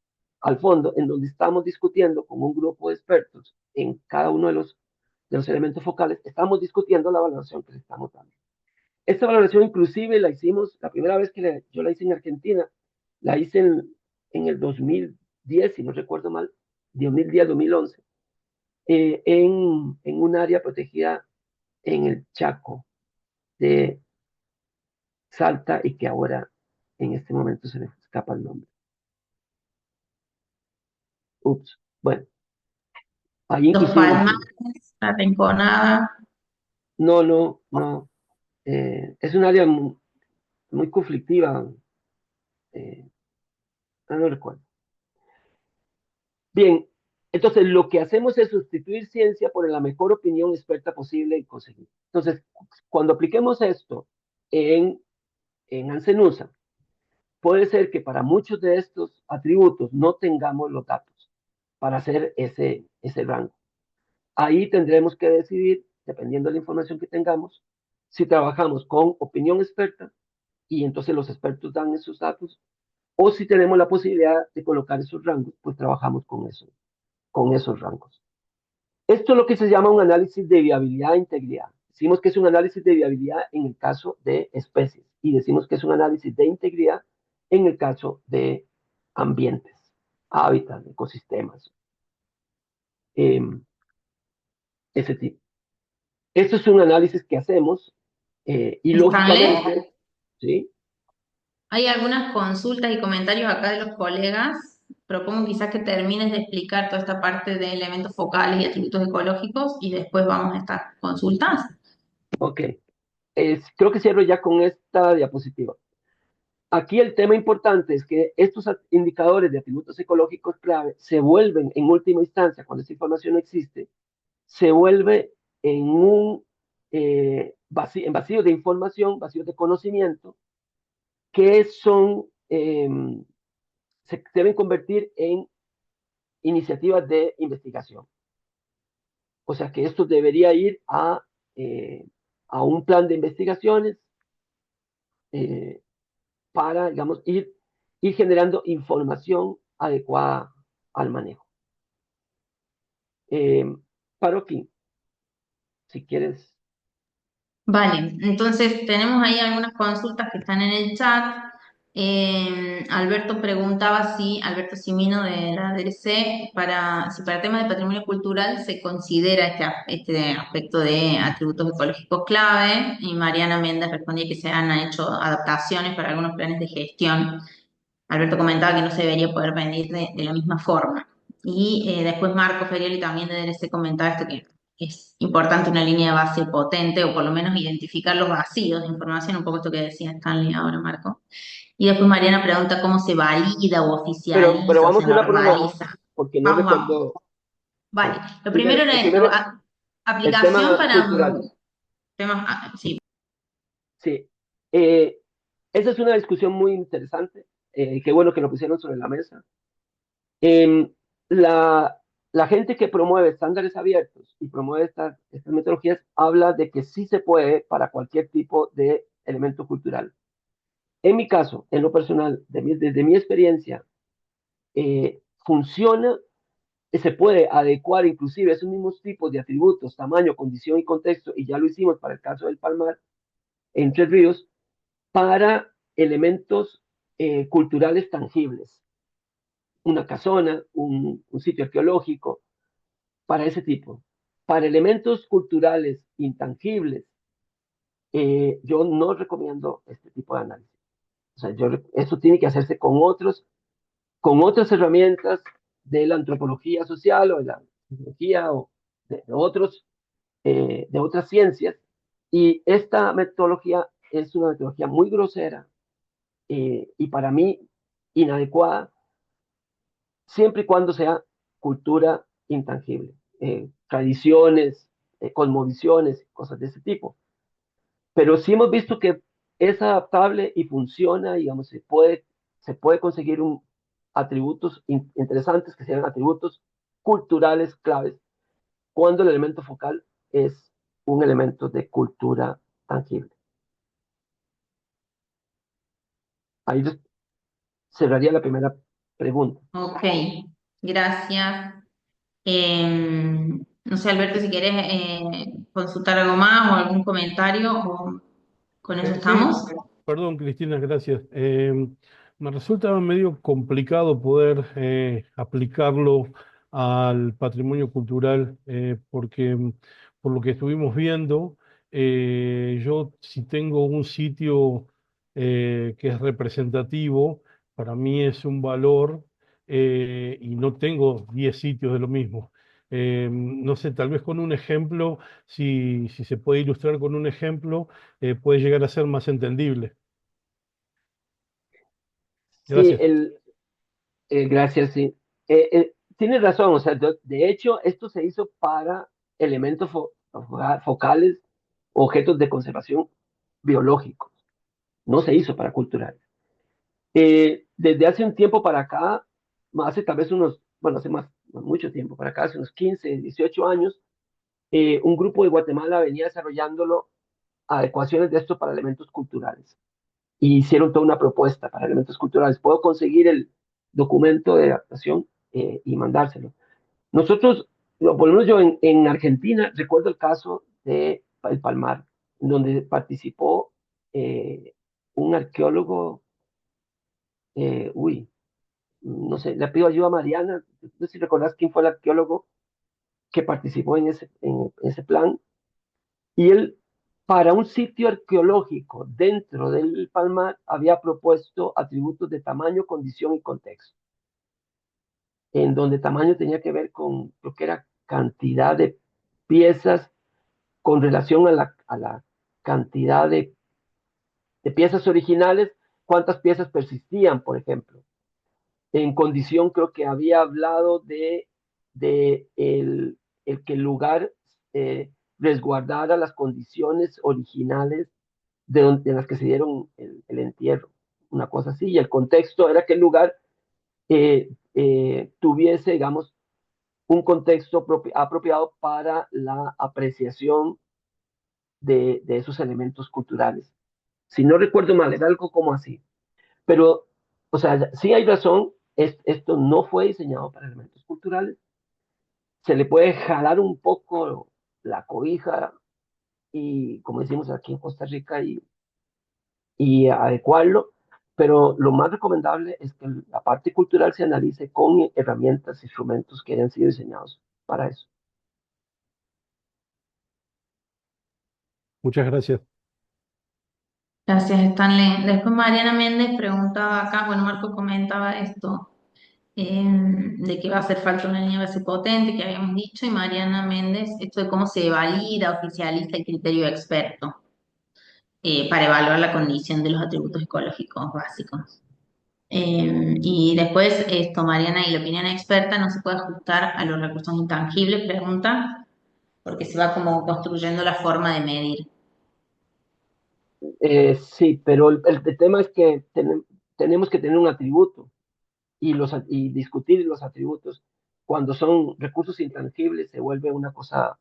al fondo, en donde estamos discutiendo con un grupo de expertos en cada uno de los elementos focales, estamos discutiendo la valoración que le estamos dando. Esta valoración inclusive la hicimos, la primera vez que yo la hice en Argentina, la hice en el 2010, si no recuerdo mal, 2010-2011, en un área protegida en el Chaco de Salta y que ahora en este momento se me escapa el nombre. Ups, bueno, ahí
Los
inclusive lo hicimos.
Palmares, La Rinconada.
No, no, no. Es un área muy, muy conflictiva. eh, no recuerdo. Bien, entonces lo que hacemos es sustituir ciencia por la mejor opinión experta posible y conseguir. Entonces, cuando apliquemos esto en Ansenusa, puede ser que para muchos de estos atributos no tengamos los datos para hacer ese rango. Ahí tendremos que decidir, dependiendo de la información que tengamos, si trabajamos con opinión experta y entonces los expertos dan esos datos, o si tenemos la posibilidad de colocar esos rangos, pues trabajamos con eso con esos rangos. Esto es lo que se llama un análisis de viabilidad e integridad. Decimos que es un análisis de viabilidad en el caso de especies y decimos que es un análisis de integridad en el caso de ambientes, hábitats, ecosistemas, eh, ese tipo. Esto es un análisis que hacemos y
Stanley,
lógicamente, ¿sí?
hay algunas consultas y comentarios acá de los colegas. Propongo quizás que termines de explicar toda esta parte de elementos focales y atributos ecológicos y después vamos a estas consultas.
Ok. Creo que cierro ya con esta diapositiva. Aquí el tema importante es que estos indicadores de atributos ecológicos clave se vuelven, en última instancia, cuando esa información no existe, se vuelve en un vacío de información, vacío de conocimiento, que se deben convertir en iniciativas de investigación. O sea que esto debería ir a un plan de investigaciones eh, para, digamos, ir generando información adecuada al manejo. Eh, Paro aquí, si quieres.
Vale, entonces tenemos ahí algunas consultas que están en el chat. Alberto preguntaba si, Alberto Simino de la DRC, si para temas de patrimonio cultural se considera este aspecto de atributos ecológicos clave, y Mariana Méndez respondía que se han hecho adaptaciones para algunos planes de gestión. Alberto comentaba que no se debería poder medir de la misma forma. Y después Marco Ferioli también de DRC comentaba esto que es importante una línea de base potente o por lo menos identificar los vacíos de información, un poco esto que decía Stanley ahora, Marco. Y después Mariana pregunta cómo se valida o
Pero
oficializa o se
vamos una por una,
normaliza.
porque no
Vamos, vamos.
recuerdo.
Vale,
Sí.
lo primero
Primero,
era
el
esto,
primero, el
aplicación
tema
para
cultural.
temas, sí.
Sí. Eh, Esa es una discusión muy interesante. Qué bueno que lo pusieron sobre la mesa. Em, la, la gente que promueve estándares abiertos y promueve estas metodologías habla de que sí se puede para cualquier tipo de elemento cultural. En mi caso, en lo personal, desde mi experiencia, funciona, se puede adecuar inclusive esos mismos tipos de atributos, tamaño, condición y contexto, y ya lo hicimos para el caso del Palmar, en Tres Ríos, para elementos culturales tangibles, una casona, un sitio arqueológico, para ese tipo. Para elementos culturales intangibles, yo no recomiendo este tipo de análisis. O sea, eso tiene que hacerse con otras herramientas de la antropología social o de la psicología o de otras ciencias. Y esta metodología es una metodología muy grosera y para mí inadecuada, siempre y cuando sea cultura intangible, tradiciones, cosmovisiones, cosas de ese tipo. Pero sí hemos visto que es adaptable y funciona, digamos, se puede conseguir atributos interesantes que sean atributos culturales claves cuando el elemento focal es un elemento de cultura tangible. Ahí cerraría la primera pregunta.
Ok, gracias. No sé, Alberto, si querés consultar algo más o algún comentario, o con eso
Sí,
estamos.
perdón, Cristina, gracias. Me resulta medio complicado poder aplicarlo al patrimonio cultural porque por lo que estuvimos viendo, yo si tengo un sitio que es representativo, para mí es un valor y no tengo 10 sitios de lo mismo. No sé, tal vez con un ejemplo, si se puede ilustrar con un ejemplo puede llegar a ser más entendible.
Sí,
Gracias.
gracias, sí. Tienes razón, o sea, de hecho, esto se hizo para elementos focales, objetos de conservación biológicos, no se hizo para culturales. Desde hace un tiempo para acá, hace tal vez bueno, hace mucho tiempo para acá, hace unos 15, 18 años, un grupo de Guatemala venía desarrollándolo adecuaciones de esto para elementos culturales. Y hicieron toda una propuesta para elementos culturales. Puedo conseguir el documento de adaptación y mandárselo. Nosotros, por lo menos yo en Argentina, recuerdo el caso de El Palmar, donde participó un arqueólogo, uy, no sé, le pido ayuda a Mariana, no sé si recordás quién fue el arqueólogo que participó en ese plan, y él, para un sitio arqueológico dentro del Palmar, había propuesto atributos de tamaño, condición y contexto, en donde tamaño tenía que ver con lo que era cantidad de piezas con relación a la cantidad de piezas originales, cuántas piezas persistían, por ejemplo. En condición creo que había hablado de el que el lugar resguardara las condiciones originales de las que se dieron el entierro, una cosa así, y el contexto era que el lugar tuviese, digamos, un contexto apropiado para la apreciación de esos elementos culturales. Si no recuerdo mal, era algo como así. Pero, o sea, sí hay razón, esto no fue diseñado para elementos culturales. Se le puede jalar un poco la cobija y, como decimos aquí en Costa Rica, y adecuarlo, pero lo más recomendable es que la parte cultural se analice con herramientas, instrumentos que hayan sido diseñados para eso.
Muchas gracias.
Gracias, Stanley. Después Mariana Méndez preguntaba acá, bueno, Marco comentaba esto, de que va a hacer falta una línea base potente, que habíamos dicho, y Mariana Méndez, esto de cómo se valida, oficializa el criterio de experto para evaluar la condición de los atributos ecológicos básicos. Y después esto, Mariana, y la opinión experta no se puede ajustar a los recursos intangibles, pregunta, porque se va como construyendo la forma de medir.
Sí, pero el tema es que tenemos que tener un atributo y discutir los atributos. Cuando son recursos intangibles se vuelve una cosa,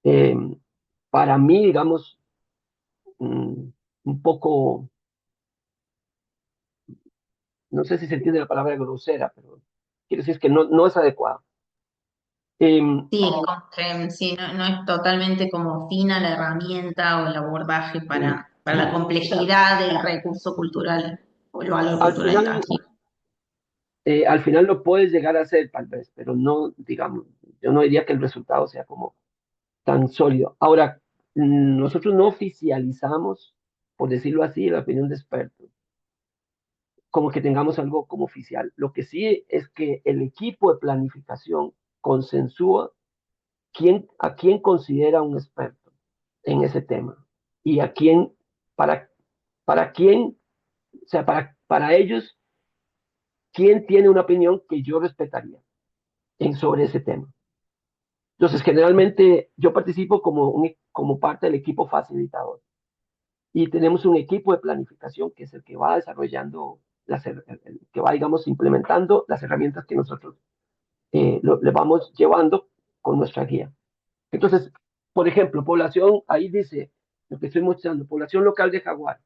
eh, para mí, digamos, un poco, no sé si se entiende la palabra grosera, pero quiero decir que no es adecuado. Eh,
Sí, como que sí, no es totalmente como fina la herramienta o el abordaje para la complejidad del recurso cultural o el valor
al
cultural
final,
intangible.
al final lo puedes llegar a hacer tal vez, pero no, digamos, yo no diría que el resultado sea como tan sólido. Ahora, nosotros no oficializamos, por decirlo así, la opinión de expertos, como que tengamos algo como oficial. Lo que sí es que el equipo de planificación consensúa a quién considera un experto en ese tema y a quién, para, para quién, o sea, para ellos, quién tiene una opinión que yo respetaría sobre ese tema. Entonces, generalmente yo participo como parte del equipo facilitador y tenemos un equipo de planificación que es el que va desarrollando, el que va, digamos, implementando las herramientas que nosotros le vamos llevando con nuestra guía. Entonces, por ejemplo, población, ahí dice, lo que estoy mostrando, población local de jaguar.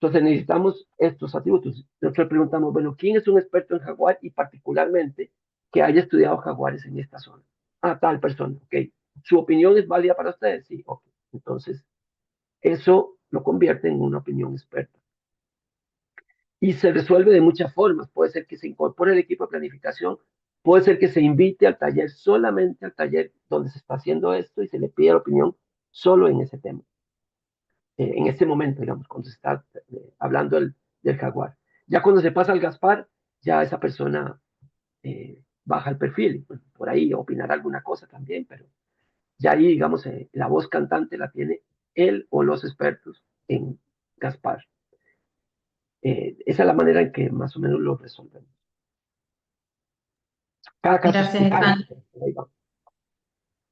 Entonces necesitamos estos atributos. Nosotros preguntamos, bueno, ¿quién es un experto en jaguar y particularmente que haya estudiado jaguares en esta zona? Ah, tal persona, ok. ¿Su opinión es válida para ustedes? Sí, ok. Entonces, eso lo convierte en una opinión experta. Y se resuelve de muchas formas. Puede ser que se incorpore el equipo de planificación, puede ser que se invite al taller, solamente al taller donde se está haciendo esto y se le pide la opinión solo en ese tema, en ese momento, digamos, cuando se está hablando del jaguar. Ya cuando se pasa al Gaspar, ya esa persona baja el perfil, pues, por ahí opinará alguna cosa también, pero ya ahí, digamos, la voz cantante la tiene él o los expertos en Gaspar. Esa es la manera en que más o menos lo resolvemos. Cada caso es
Gracias, Stan.
diferente. Ahí va.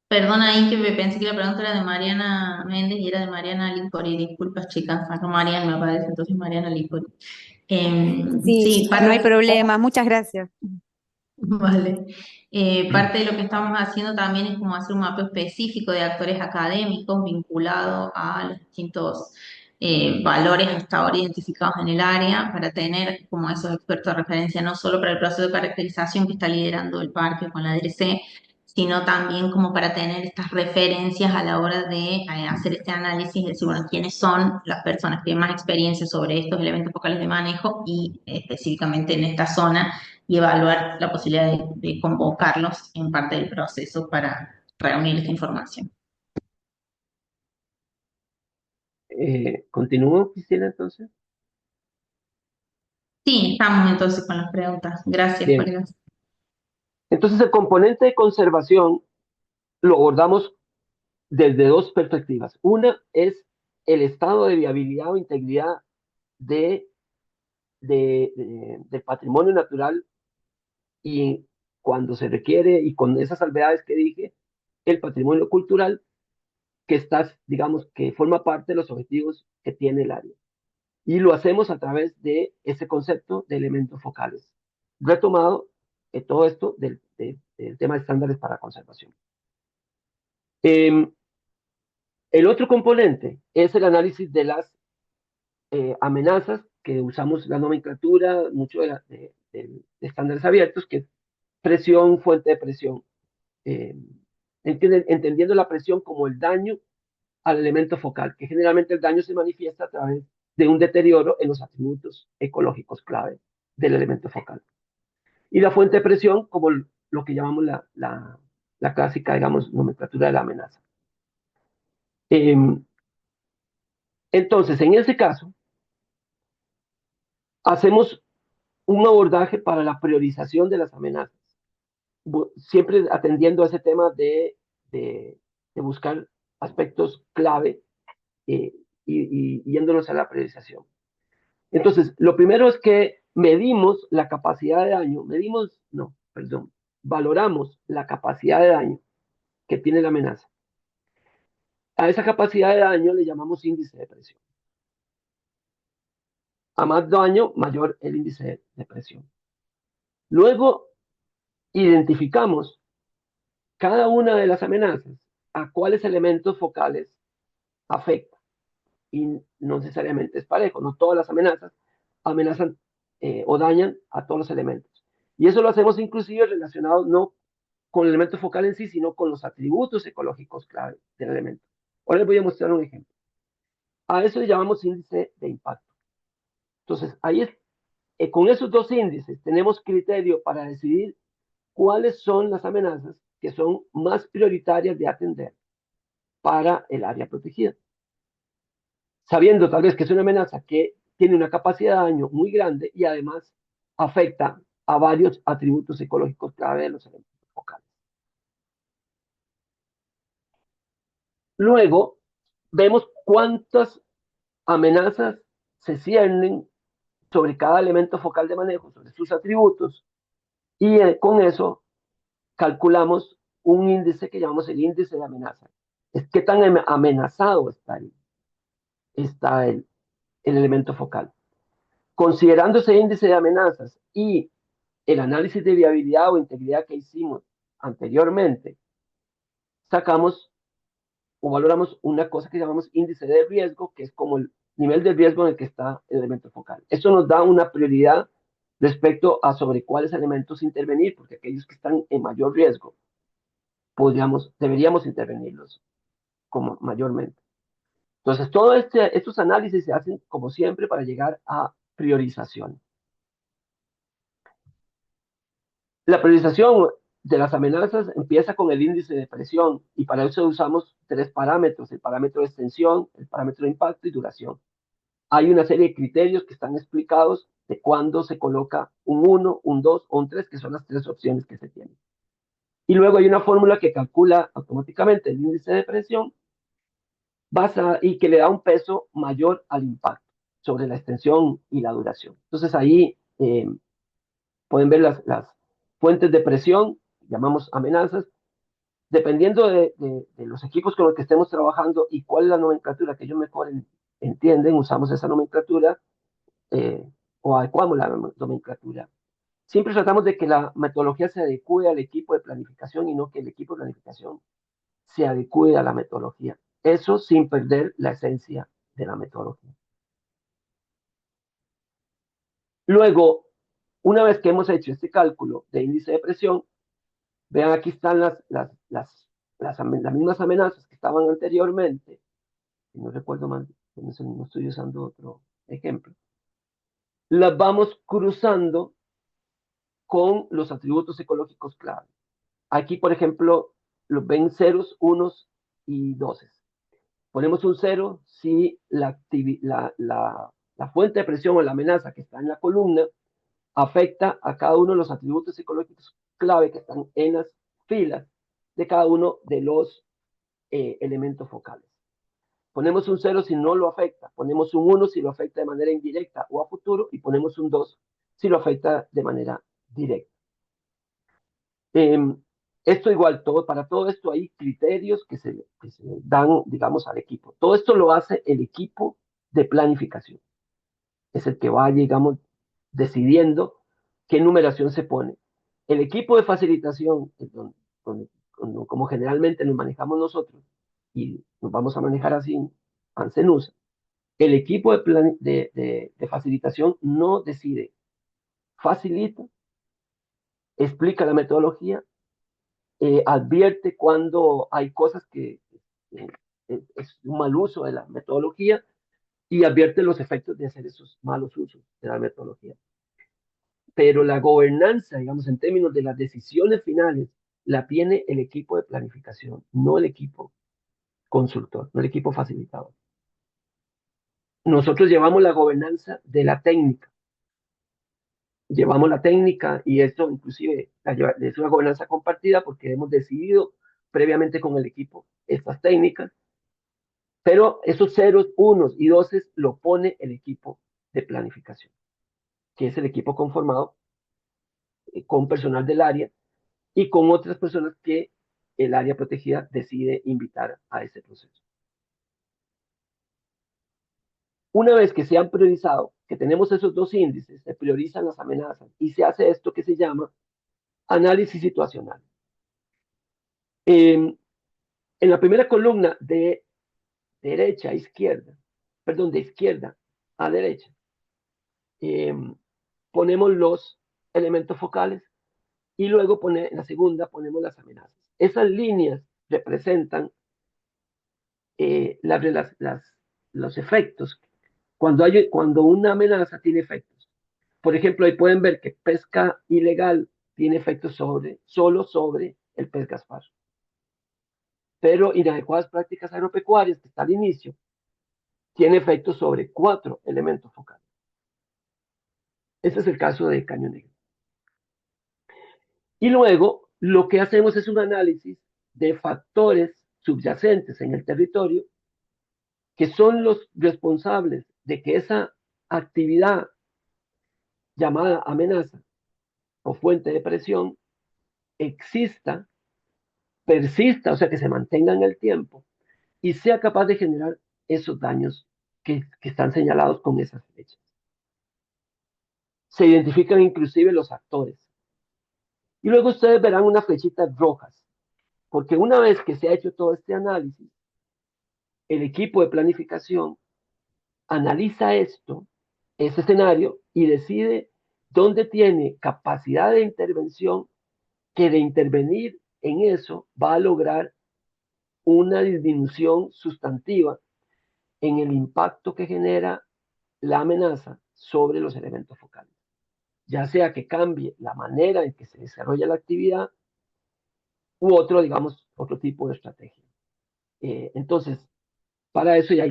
Perdona ahí que me pensé que la pregunta era de Mariana Méndez y era de Mariana Lipori. Disculpas, chicas. Acá Mariana me aparece, entonces Mariana Lipori.
Sí,
Sí,
no hay problema. Muchas gracias.
vale. Parte de lo que estamos haciendo también es como hacer un mapeo específico de actores académicos vinculado a los distintos valores hasta ahora identificados en el área para tener como esos expertos de referencia, no solo para el proceso de caracterización que está liderando el parque con la DRC, sino también como para tener estas referencias a la hora de hacer este análisis y decir, bueno, quiénes son las personas que tienen más experiencia sobre estos elementos focales de manejo y específicamente en esta zona y evaluar la posibilidad de convocarlos en parte del proceso para reunir esta información.
¿Continúo, Cristina, entonces?
Sí, estamos entonces con las preguntas. Gracias,
Bien.
Olga.
Entonces, el componente de conservación lo abordamos desde dos perspectivas. Una es el estado de viabilidad o integridad de, del patrimonio natural y cuando se requiere, y con esas salvedades que dije, el patrimonio cultural que está, digamos, que forma parte de los objetivos que tiene el área. Y lo hacemos a través de ese concepto de elementos focales. Retomado todo esto del tema de estándares para conservación. El otro componente es el análisis de las amenazas, que usamos la nomenclatura mucho de estándares abiertos, que es presión, fuente de presión. Eh, entendiendo la presión como el daño al elemento focal, que generalmente el daño se manifiesta a través de un deterioro en los atributos ecológicos clave del elemento focal. Y la fuente de presión como lo que llamamos la clásica, digamos, nomenclatura de la amenaza. Eh, entonces, en ese caso, hacemos un abordaje para la priorización de las amenazas, siempre atendiendo a ese tema de buscar aspectos clave eh, y yéndonos a la priorización. Entonces, lo primero es que medimos la capacidad de daño, valoramos la capacidad de daño que tiene la amenaza. A esa capacidad de daño le llamamos índice de presión. A más daño, mayor el índice de presión. Luego, identificamos cada una de las amenazas a cuáles elementos focales afecta. Y no necesariamente es parejo, no todas las amenazas amenazan o dañan a todos los elementos. Y eso lo hacemos inclusive relacionado no con el elemento focal en sí, sino con los atributos ecológicos clave del elemento. Ahora les voy a mostrar un ejemplo. A eso le llamamos índice de impacto. Entonces, ahí es, con esos dos índices tenemos criterio para decidir cuáles son las amenazas que son más prioritarias de atender para el área protegida. Sabiendo tal vez que es una amenaza que tiene una capacidad de daño muy grande y además afecta a varios atributos ecológicos clave de los elementos focales. Luego, vemos cuántas amenazas se ciernen sobre cada elemento focal de manejo, sobre sus atributos, y con eso calculamos un índice que llamamos el índice de amenaza. Es qué tan amenazado está el elemento focal. Considerando ese índice de amenazas y el análisis de viabilidad o integridad que hicimos anteriormente, sacamos o valoramos una cosa que llamamos índice de riesgo, que es como el nivel de riesgo en el que está el elemento focal. Eso nos da una prioridad respecto a sobre cuáles elementos intervenir, porque aquellos que están en mayor riesgo, deberíamos intervenirlos como mayormente. Entonces, todos estos análisis se hacen, como siempre, para llegar a priorización. La priorización de las amenazas empieza con el índice de presión y para eso usamos tres parámetros, el parámetro de extensión, el parámetro de impacto y duración. Hay una serie de criterios que están explicados de cuándo se coloca un 1, un 2 o un 3, que son las tres opciones que se tienen. Y luego hay una fórmula que calcula automáticamente el índice de presión y que le da un peso mayor al impacto sobre la extensión y la duración. Entonces ahí pueden ver las fuentes de presión, llamamos amenazas, dependiendo de los equipos con los que estemos trabajando y cuál es la nomenclatura que ellos mejor entienden, usamos esa nomenclatura o adecuamos la nomenclatura. Siempre tratamos de que la metodología se adecue al equipo de planificación y no que el equipo de planificación se adecue a la metodología. Eso sin perder la esencia de la metodología. Luego, una vez que hemos hecho este cálculo de índice de presión, vean aquí están las mismas amenazas que estaban anteriormente. Si no recuerdo mal, no estoy usando otro ejemplo. Las vamos cruzando con los atributos ecológicos clave. Aquí, por ejemplo, los ven ceros, unos y doces. Ponemos un cero si la fuente de presión o la amenaza que está en la columna afecta a cada uno de los atributos psicológicos clave que están en las filas de cada uno de los elementos focales. Ponemos un cero si no lo afecta, ponemos un uno si lo afecta de manera indirecta o a futuro y ponemos un 2 si lo afecta de manera directa. Esto igual, para todo esto hay criterios que se dan, digamos, al equipo. Todo esto lo hace el equipo de planificación. Es el que va, digamos, decidiendo qué numeración se pone. El equipo de facilitación, como generalmente nos manejamos nosotros, y nos vamos a manejar así en Ancenusa, el equipo de facilitación no decide, facilita, explica la metodología, advierte cuando hay cosas que eh, es un mal uso de la metodología y advierte los efectos de hacer esos malos usos de la metodología. Pero la gobernanza, digamos, en términos de las decisiones finales, la tiene el equipo de planificación, no el equipo consultor, no el equipo facilitador. Nosotros llevamos la gobernanza de la técnica, llevamos la técnica y esto inclusive es una gobernanza compartida porque hemos decidido previamente con el equipo estas técnicas, pero esos ceros, unos y doces lo pone el equipo de planificación, que es el equipo conformado con personal del área y con otras personas que el área protegida decide invitar a ese proceso. Una vez que se han priorizado, que tenemos esos dos índices, se priorizan las amenazas y se hace esto que se llama análisis situacional. En la primera columna de derecha a izquierda, perdón, de izquierda a derecha, ponemos los elementos focales y luego en la segunda ponemos las amenazas. Esas líneas representan los efectos cuando una amenaza tiene efectos. Por ejemplo, ahí pueden ver que pesca ilegal tiene efectos solo sobre el pez gaspar. Pero inadecuadas prácticas agropecuarias, que está al inicio, tiene efectos sobre 4 elementos focales. Este es el caso de Caño Negro. Y luego, lo que hacemos es un análisis de factores subyacentes en el territorio que son los responsables de que esa actividad llamada amenaza o fuente de presión exista, persista, o sea, que se mantenga en el tiempo y sea capaz de generar esos daños que están señalados con esas flechas. Se identifican inclusive los actores. Y luego ustedes verán unas flechitas rojas, porque una vez que se ha hecho todo este análisis, el equipo de planificación analiza ese escenario, y decide dónde tiene capacidad de intervención, que de intervenir en eso va a lograr una disminución sustantiva en el impacto que genera la amenaza sobre los elementos focales. Ya sea que cambie la manera en que se desarrolla la actividad u otro, digamos, otro tipo de estrategia. Entonces, para eso ya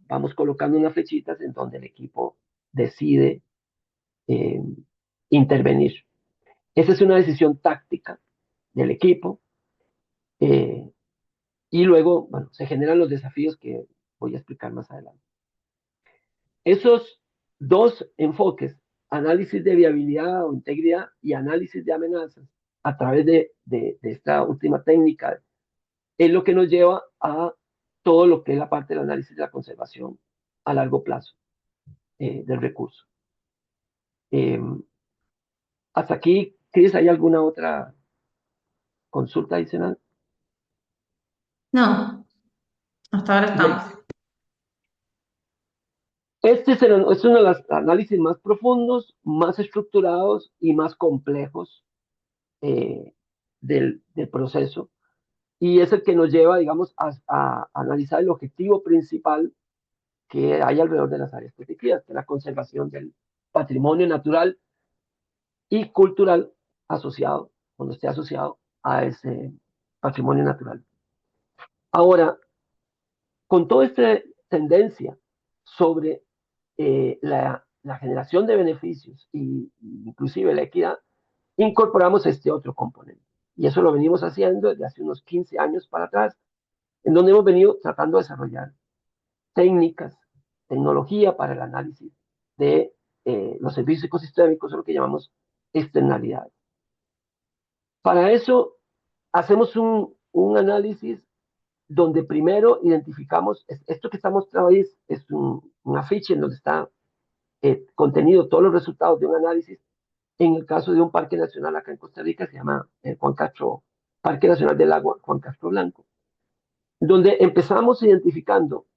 vamos colocando unas flechitas en donde el equipo decide eh, intervenir. Esa es una decisión táctica del equipo. eh, y luego, bueno, se generan los desafíos que voy a explicar más adelante. Esos dos enfoques, análisis de viabilidad o integridad y análisis de amenazas, a través de esta última técnica, es lo que nos lleva a todo lo que es la parte del análisis de la conservación a largo plazo del recurso. Eh, hasta aquí, Cris, ¿hay alguna otra consulta adicional?
No, hasta ahora
Bien,
estamos.
Es uno de los análisis más profundos, más estructurados y más complejos eh, del proceso. Y es el que nos lleva, digamos, a analizar el objetivo principal que hay alrededor de las áreas protegidas, que es la conservación del patrimonio natural y cultural asociado, cuando esté asociado a ese patrimonio natural. Ahora, con toda esta tendencia sobre la generación de beneficios y inclusive la equidad, incorporamos este otro componente. Y eso lo venimos haciendo desde hace unos 15 años para atrás, en donde hemos venido tratando de desarrollar técnicas, tecnología para el análisis de los servicios ecosistémicos, o lo que llamamos externalidades. Para eso hacemos un análisis donde primero identificamos, esto que estamos trabajando es un afiche en donde está contenido todos los resultados de un análisis. En el caso de un parque nacional acá en Costa Rica, se llama Juan Castro, Parque Nacional del Agua Juan Castro Blanco, donde empezamos identificando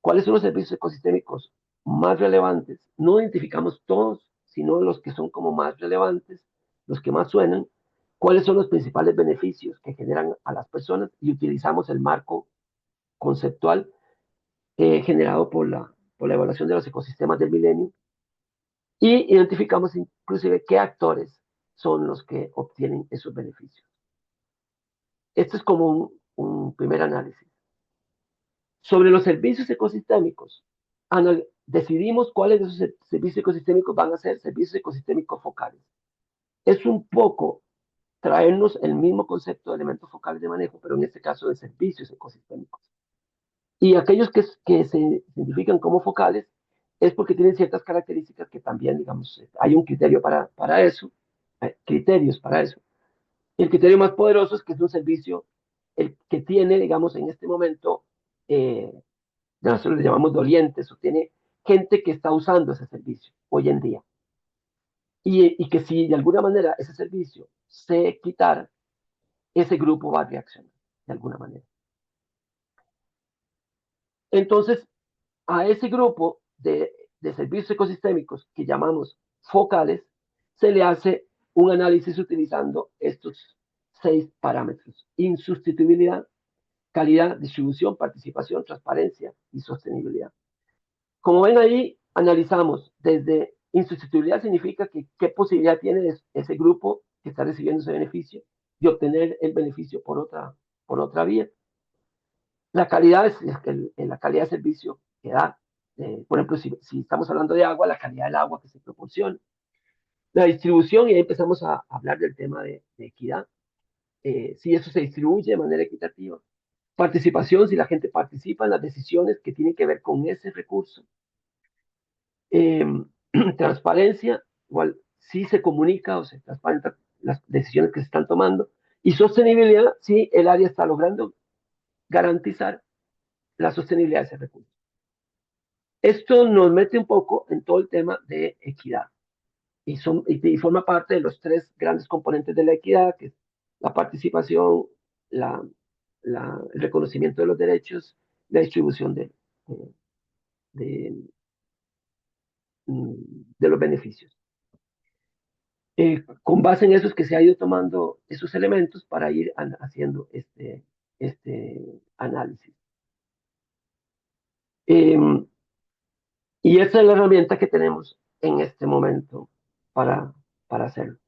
cuáles son los servicios ecosistémicos más relevantes. No identificamos todos, sino los que son como más relevantes, los que más suenan, cuáles son los principales beneficios que generan a las personas y utilizamos el marco conceptual generado por la evaluación de los ecosistemas del milenio y identificamos inclusive qué actores son los que obtienen esos beneficios. Esto es como un primer análisis. Sobre los servicios ecosistémicos, decidimos cuáles de esos servicios ecosistémicos van a ser servicios ecosistémicos focales. Es un poco traernos el mismo concepto de elementos focales de manejo, pero en este caso de servicios ecosistémicos. Y aquellos que se identifican como focales es porque tienen ciertas características que también, digamos, hay un criterio para eso, criterios para eso. Y el criterio más poderoso es que es un servicio el que tiene, digamos, en este momento, nosotros le llamamos dolientes, o tiene gente que está usando ese servicio hoy en día. Y que si de alguna manera ese servicio se quitara, ese grupo va a reaccionar de alguna manera. Entonces, a ese grupo de servicios ecosistémicos que llamamos focales, se le hace un análisis utilizando estos 6 parámetros: insustituibilidad, calidad, distribución, participación, transparencia y sostenibilidad. Como ven ahí, analizamos desde insustituibilidad, significa que qué posibilidad tiene ese grupo que está recibiendo ese beneficio de obtener el beneficio por otra vía. La calidad es la calidad de servicio que da. Por ejemplo, si estamos hablando de agua, la calidad del agua que se proporciona. La distribución, y ahí empezamos a hablar del tema de equidad. Si eso se distribuye de manera equitativa. Participación, si la gente participa en las decisiones que tienen que ver con ese recurso. Eh, transparencia, igual si se comunica o se transparentan las decisiones que se están tomando. Y sostenibilidad, si el área está logrando garantizar la sostenibilidad de ese recurso. Esto nos mete un poco en todo el tema de equidad y forma parte de los 3 grandes componentes de la equidad, que es la participación, la, el reconocimiento de los derechos, la distribución de, de los beneficios. Con base en eso es que se ha ido tomando esos elementos para ir haciendo este análisis. Y esa es la herramienta que tenemos en este momento para hacerlo.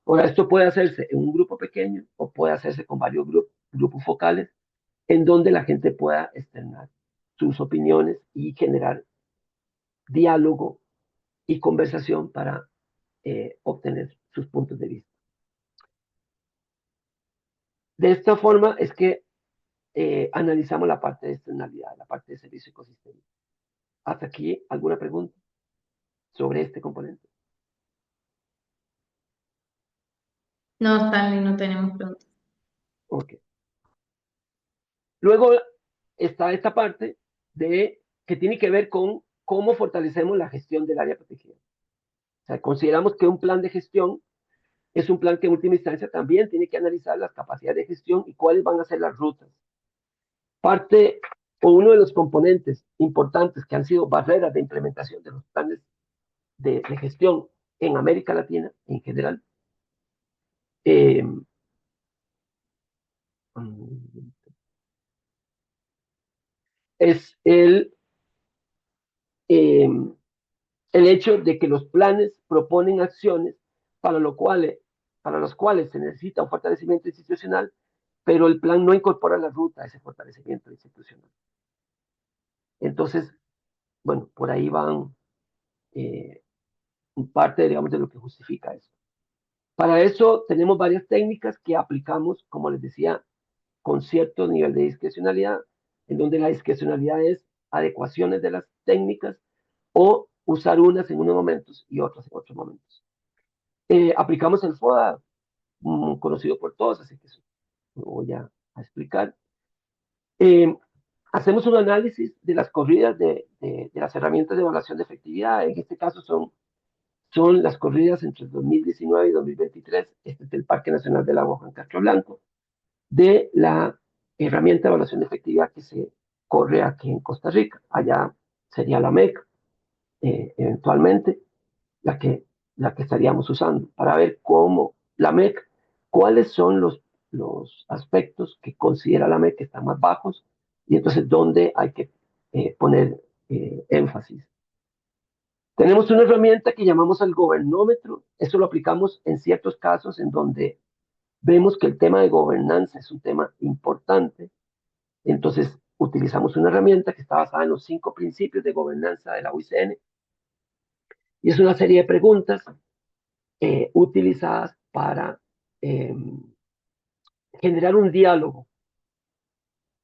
Ahora, esto puede hacerse en un grupo pequeño o puede hacerse con varios grupos focales en donde la gente pueda externar sus opiniones y generar diálogo y conversación para obtener sus puntos de vista. De esta forma es que analizamos la parte de externalidad, la parte de servicio ecosistémico. Hasta aquí, ¿alguna pregunta sobre este componente?
No, Stanley, no tenemos preguntas.
Ok. Luego está esta parte que tiene que ver con cómo fortalecemos la gestión del área protegida. O sea, consideramos que un plan de gestión es un plan que en última instancia también tiene que analizar las capacidades de gestión y cuáles van a ser las rutas. Parte o uno de los componentes importantes que han sido barreras de implementación de los planes de gestión en América Latina en general, eh, es eh, el hecho de que los planes proponen acciones para, para los cuales se necesita un fortalecimiento institucional, pero el plan no incorpora la ruta a ese fortalecimiento institucional. Entonces, bueno, por ahí van eh, parte, digamos, de lo que justifica eso. Para eso tenemos varias técnicas que aplicamos, como les decía, con cierto nivel de discrecionalidad, en donde la discrecionalidad es adecuaciones de las técnicas o usar unas en unos momentos y otras en otros momentos. Aplicamos el FODA, conocido por todos, así que eso lo voy a explicar. Hacemos un análisis de las corridas de las herramientas de evaluación de efectividad. En este caso son las corridas entre el 2019 y 2023. Este es el Parque Nacional del Agua Juan Castro Blanco, de la herramienta de evaluación de efectividad que se corre aquí en Costa Rica. Allá sería la MEC, eventualmente, la que, la que estaríamos usando para ver cómo la MEC, cuáles son los aspectos que considera la MEC que están más bajos y entonces dónde hay que poner énfasis. Tenemos una herramienta que llamamos el gobernómetro. Eso lo aplicamos en ciertos casos en donde vemos que el tema de gobernanza es un tema importante. Entonces, utilizamos una herramienta que está basada en los 5 principios de gobernanza de la UICN. Y es una serie de preguntas utilizadas para eh, generar un diálogo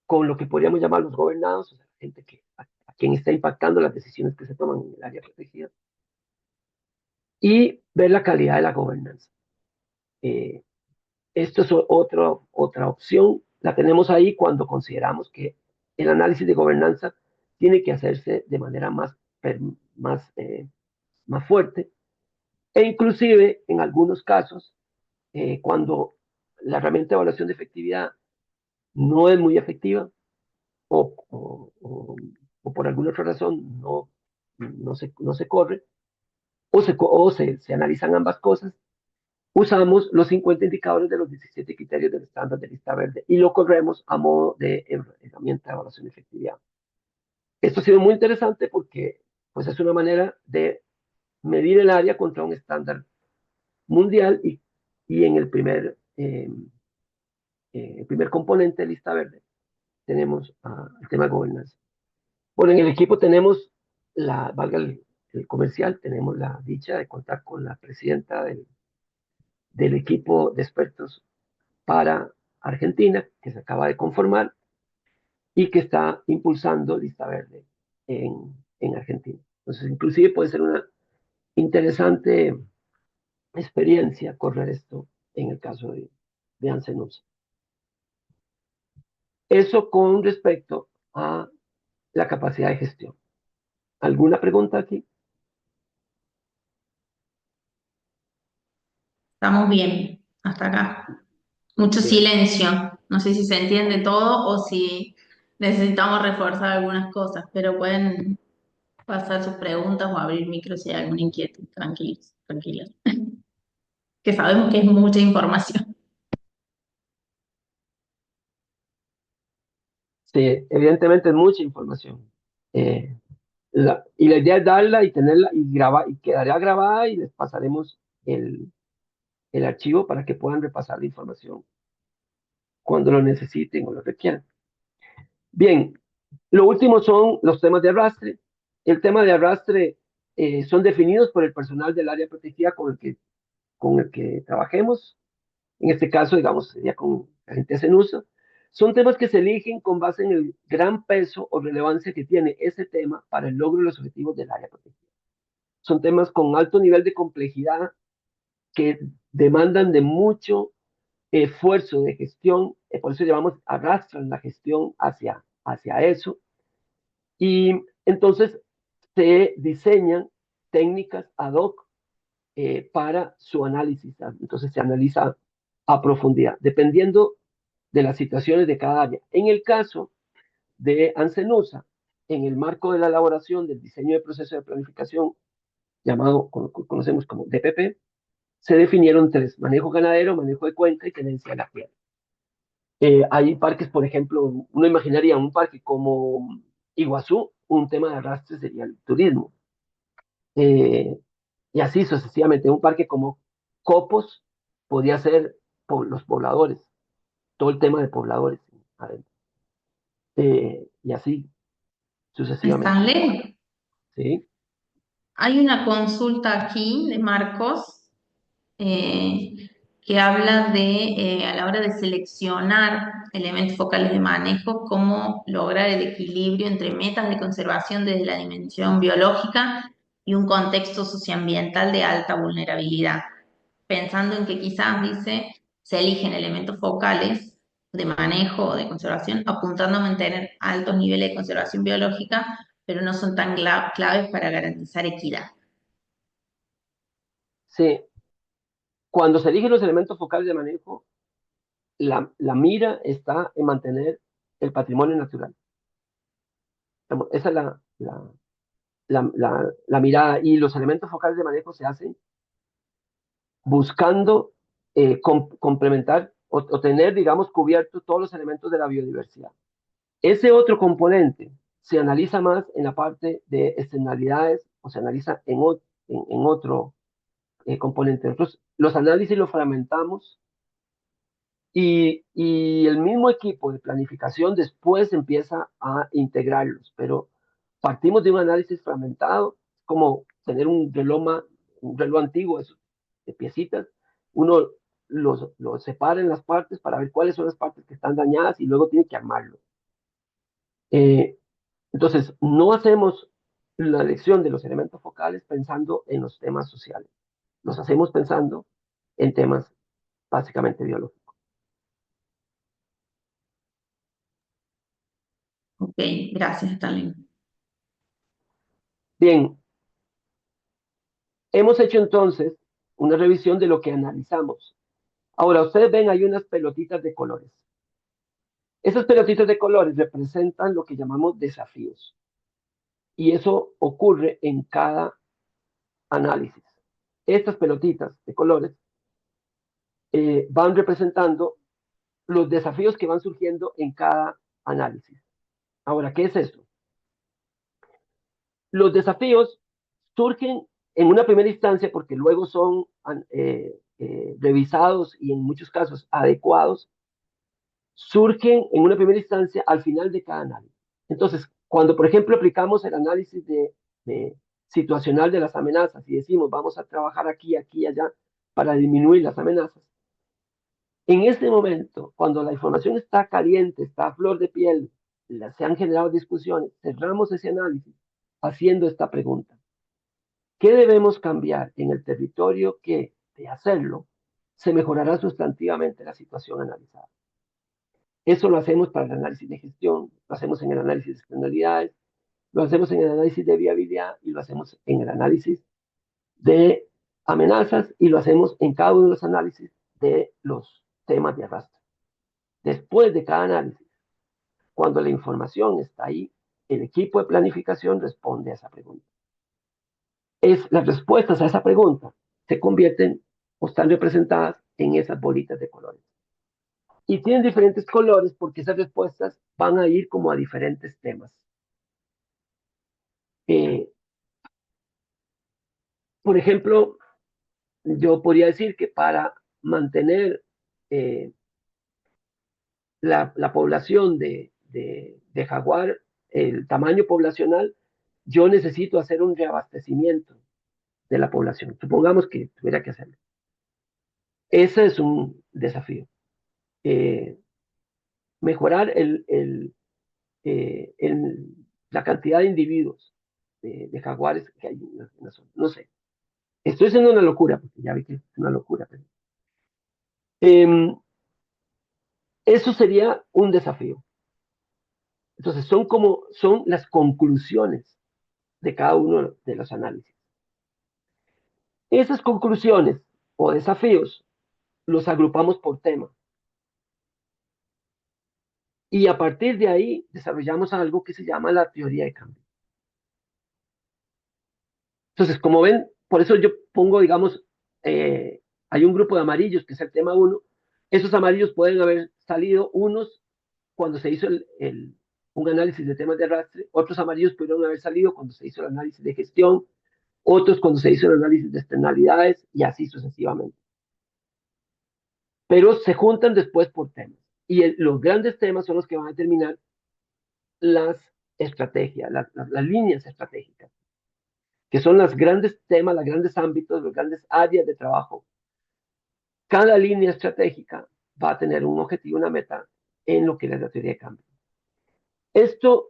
con lo que podríamos llamar los gobernados, o sea, gente a quien está impactando las decisiones que se toman en el área protegida, y ver la calidad de la gobernanza. Eh, Esto es otra opción. La tenemos ahí cuando consideramos que el análisis de gobernanza tiene que hacerse de manera más, más fuerte. E inclusive, en algunos casos, cuando la herramienta de evaluación de efectividad no es muy efectiva o por alguna otra razón no se corre se analizan ambas cosas, usamos los 50 indicadores de los 17 criterios del estándar de lista verde y lo corremos a modo de herramienta de evaluación de efectividad. Esto ha sido muy interesante porque pues, es una manera de medir el área contra un estándar mundial y en el primer componente de lista verde tenemos el tema de gobernanza. Bueno, en el equipo tenemos, valga el comercial, tenemos la dicha de contar con la presidenta del equipo de expertos para Argentina, que se acaba de conformar y que está impulsando Lista Verde en Argentina. Entonces, inclusive puede ser una interesante experiencia correr esto en el caso de Ansenusa. Eso con respecto a la capacidad de gestión. ¿Alguna pregunta aquí?
Estamos bien, hasta acá. Mucho
Bien.
silencio. No sé si se entiende todo o si necesitamos reforzar algunas cosas, pero pueden pasar sus preguntas o abrir micro si hay alguna inquietud. Tranquilos, tranquilos. Que sabemos que es mucha información.
Sí, evidentemente es mucha información. Eh, y la idea es darla y tenerla y grabar, y quedará grabada y les pasaremos el archivo para que puedan repasar la información cuando lo necesiten o lo requieran. Bien, lo último son los temas de arrastre. El tema de arrastre son definidos por el personal del área protegida con el que trabajemos. En este caso, digamos, sería con la gente en uso. Son temas que se eligen con base en el gran peso o relevancia que tiene ese tema para el logro de los objetivos del área protegida. Son temas con alto nivel de complejidad que demandan de mucho esfuerzo de gestión, por eso llamamos arrastran la gestión hacia eso. Y entonces se diseñan técnicas ad hoc para su análisis. Entonces se analiza a profundidad, dependiendo de las situaciones de cada área. En el caso de Ancenusa, en el marco de la elaboración del diseño de proceso de planificación, llamado, conocemos como DPP, se definieron tres: manejo ganadero, manejo de cuenca y tenencia de la tierra. Hay parques, por ejemplo, uno imaginaría un parque como Iguazú, un tema de arrastre sería el turismo. Eh, y así sucesivamente, un parque como Copos podría ser los pobladores, todo el tema de pobladores adentro. Y así sucesivamente.
Stanley,
¿Sí?
hay una consulta aquí de Marcos eh, que habla de, a la hora de seleccionar elementos focales de manejo, cómo lograr el equilibrio entre metas de conservación desde la dimensión biológica y un contexto socioambiental de alta vulnerabilidad. Pensando en que quizás, dice, se eligen elementos focales de manejo o de conservación, apuntando a mantener altos niveles de conservación biológica, pero no son tan claves para garantizar equidad.
Sí. Cuando se eligen los elementos focales de manejo, la mira está en mantener el patrimonio natural. Esa es la mirada, y los elementos focales de manejo se hacen buscando complementar o tener, digamos, cubiertos todos los elementos de la biodiversidad. Ese otro componente se analiza más en la parte de externalidades, o se analiza en otro componente. Nosotros los análisis los fragmentamos, y el mismo equipo de planificación después empieza a integrarlos, pero partimos de un análisis fragmentado, como tener un reloj antiguo de piecitas. Uno los separa en las partes para ver cuáles son las partes que están dañadas y luego tiene que armarlo. Eh, entonces, no hacemos la elección de los elementos focales pensando en los temas sociales, los hacemos pensando en temas básicamente biológicos.
Ok, gracias, Stanley.
Bien, hemos hecho entonces una revisión de lo que analizamos. Ahora, ustedes ven, hay unas pelotitas de colores. Esas pelotitas de colores representan lo que llamamos desafíos. Y eso ocurre en cada análisis. Estas pelotitas de colores van representando los desafíos que van surgiendo en cada análisis. Ahora, ¿qué es esto? Los desafíos surgen en una primera instancia porque luego son revisados y en muchos casos adecuados. Surgen en una primera instancia al final de cada análisis. Entonces, cuando, por ejemplo, aplicamos el análisis de situacional de las amenazas y decimos, vamos a trabajar aquí, aquí y allá para disminuir las amenazas, en este momento, cuando la información está caliente, está a flor de piel, se han generado discusiones, cerramos ese análisis haciendo esta pregunta: ¿qué debemos cambiar en el territorio que, de hacerlo, se mejorará sustantivamente la situación analizada? Eso lo hacemos para el análisis de gestión, lo hacemos en el análisis de externalidades, lo hacemos en el análisis de viabilidad y lo hacemos en el análisis de amenazas, y lo hacemos en cada uno de los análisis de los temas de arrastre. Después de cada análisis, cuando la información está ahí, el equipo de planificación responde a esa pregunta. Las respuestas a esa pregunta se convierten o están representadas en esas bolitas de colores. Y tienen diferentes colores porque esas respuestas van a ir como a diferentes temas. Eh, por ejemplo, yo podría decir que para mantener eh, la población de jaguar, el tamaño poblacional, yo necesito hacer un reabastecimiento de la población. Supongamos que tuviera que hacerlo. Ese es un desafío. Eh, Mejorar la cantidad de individuos de jaguares que hay en la zona. No sé. Estoy haciendo una locura, porque ya vi que es una locura. Pero, eh, eso sería un desafío. Entonces, son las conclusiones de cada uno de los análisis. Esas conclusiones o desafíos los agrupamos por tema. Y a partir de ahí desarrollamos algo que se llama la teoría de cambio. Entonces, como ven, por eso yo pongo, digamos, hay un grupo de amarillos, que es el tema uno. Esos amarillos pueden haber salido unos cuando se hizo un análisis de temas de arrastre, otros amarillos pudieron haber salido cuando se hizo el análisis de gestión, otros cuando se hizo el análisis de externalidades y así sucesivamente. Pero se juntan después por temas. Y los grandes temas son los que van a determinar las estrategias, las líneas estratégicas, que son los grandes temas, los grandes ámbitos, los grandes áreas de trabajo. Cada línea estratégica va a tener un objetivo, una meta en lo que es la teoría de cambio. Esto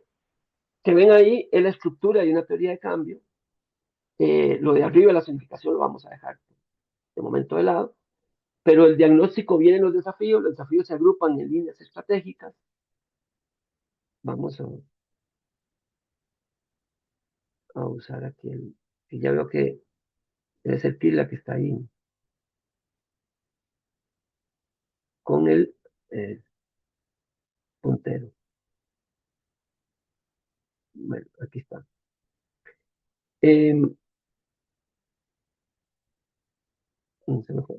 que ven ahí es la estructura de una teoría de cambio. Lo de arriba, la significación, lo vamos a dejar de momento de lado. Pero el diagnóstico viene en los desafíos se agrupan en líneas estratégicas. Vamos a usar aquí que ya veo que debe ser Pila que está ahí con el puntero. Bueno, aquí está.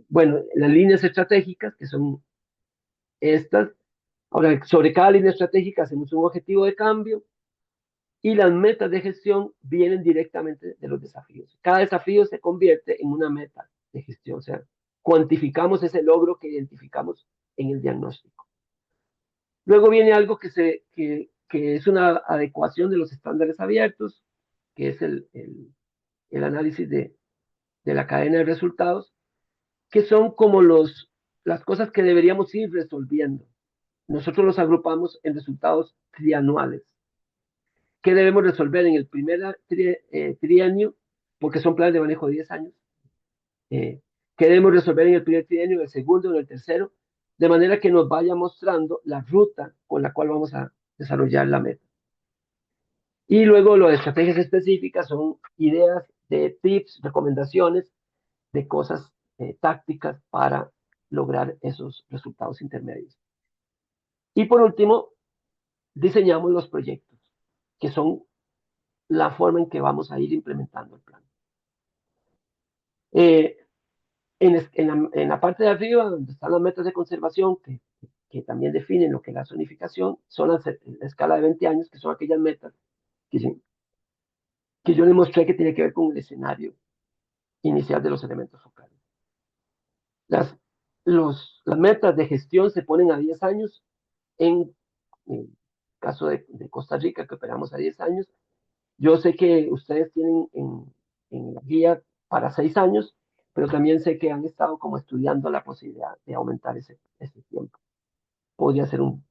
Bueno, las líneas estratégicas, que son estas. Ahora, sobre cada línea estratégica hacemos un objetivo de cambio y las metas de gestión vienen directamente de los desafíos. Cada desafío se convierte en una meta de gestión, o sea, cuantificamos ese logro que identificamos en el diagnóstico. Luego viene algo que es una adecuación de los estándares abiertos, que es el análisis de la cadena de resultados, que son como las cosas que deberíamos ir resolviendo. Nosotros los agrupamos en resultados trianuales. ¿Qué debemos resolver en el primer trienio? Porque son planes de manejo de 10 años. ¿Qué debemos resolver en el primer trienio, en el segundo, en el tercero? De manera que nos vaya mostrando la ruta con la cual vamos a desarrollar la meta. Y luego las estrategias específicas son ideas de tips, recomendaciones de cosas tácticas para lograr esos resultados intermedios. Y por último, diseñamos los proyectos, que son la forma en que vamos a ir implementando el plan. En la parte de arriba, donde están las metas de conservación, que también definen lo que es la zonificación, son la escala de 20 años, que son aquellas metas que yo les mostré que tiene que ver con el escenario inicial de los elementos focales. Las metas de gestión se ponen a 10 años, en caso de Costa Rica, que operamos a 10 años. Yo sé que ustedes tienen en la guía para 6 años, pero también sé que han estado como estudiando la posibilidad de aumentar ese tiempo. Podría ser un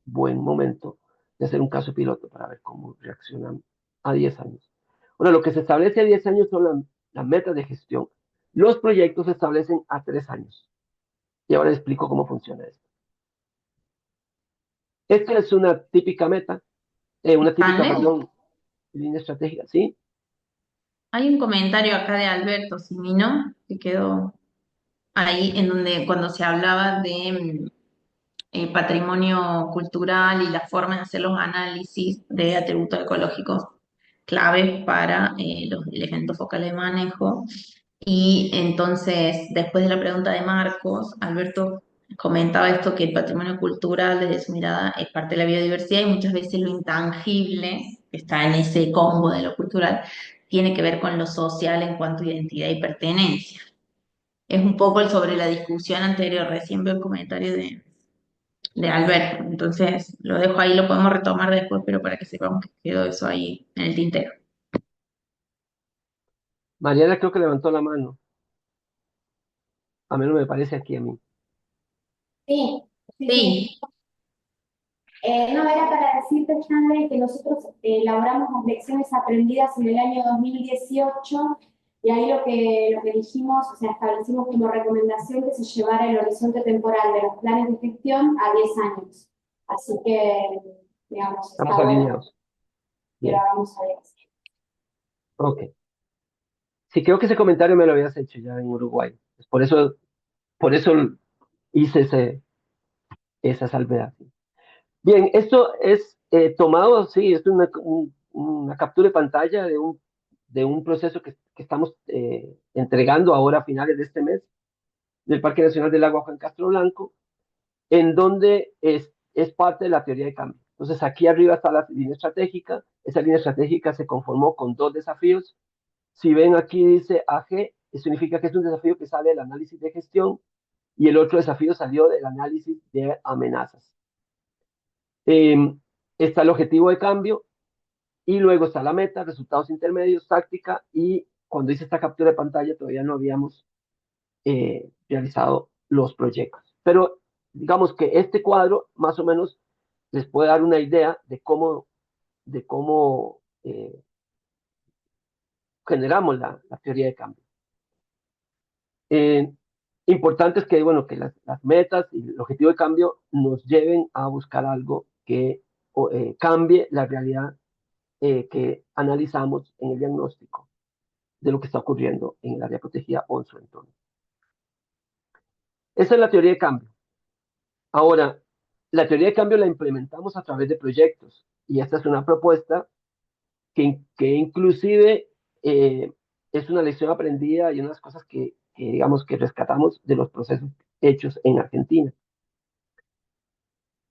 buen momento de hacer un caso piloto para ver cómo reaccionan a 10 años. Bueno, lo que se establece a 10 años son las metas de gestión. Los proyectos se establecen a 3 años. Y ahora explico cómo funciona esto. Esta es una típica meta, perdón, línea estratégica, ¿sí?
Hay un comentario acá de Alberto Simino que quedó ahí en donde cuando se hablaba de patrimonio cultural y la forma de hacer los análisis de atributos ecológicos claves para los elementos focales de manejo. Y entonces, después de la pregunta de Marcos, Alberto comentaba esto, que el patrimonio cultural, desde su mirada, es parte de la biodiversidad y muchas veces lo intangible, que está en ese combo de lo cultural, tiene que ver con lo social en cuanto a identidad y pertenencia. Es un poco sobre la discusión anterior, recién veo el comentario de Alberto, entonces lo dejo ahí, lo podemos retomar después, pero para que sepamos que quedó eso ahí en el tintero.
Mariana creo que levantó la mano. A mí no me parece aquí a mí.
Sí, sí,
Sí,
sí. No, era para decirte, Chandra, que nosotros elaboramos las lecciones aprendidas en el año 2018 y ahí lo que dijimos, o sea, establecimos como recomendación que se llevara el horizonte temporal de los planes de gestión a 10 años. Así que, digamos, está
Estamos
bueno
alineados.
que lo
Bien,
hagamos a 10.
ok. Sí, creo que ese comentario me lo habías hecho ya en Uruguay. Pues por eso hice esa salvedad. Bien, esto es tomado, sí, es una captura de pantalla de un proceso que estamos entregando ahora a finales de este mes del Parque Nacional del Lago Juan Castro Blanco, en donde es parte de la teoría de cambio. Entonces, aquí arriba está la línea estratégica. Esa línea estratégica se conformó con dos desafíos. Si ven aquí dice AG, eso significa que es un desafío que sale del análisis de gestión y el otro desafío salió del análisis de amenazas. Eh, Está el objetivo de cambio y luego está la meta, resultados intermedios, táctica y cuando hice esta captura de pantalla todavía no habíamos realizado los proyectos. Pero digamos que este cuadro más o menos les puede dar una idea de cómo generamos la teoría de cambio. Eh, Importante es que, bueno, que las metas y el objetivo de cambio nos lleven a buscar algo que cambie la realidad que analizamos en el diagnóstico de lo que está ocurriendo en el área protegida o en su entorno. Esa es la teoría de cambio. Ahora, la teoría de cambio la implementamos a través de proyectos y esta es una propuesta que inclusive es una lección aprendida y unas cosas que digamos que rescatamos de los procesos hechos en Argentina.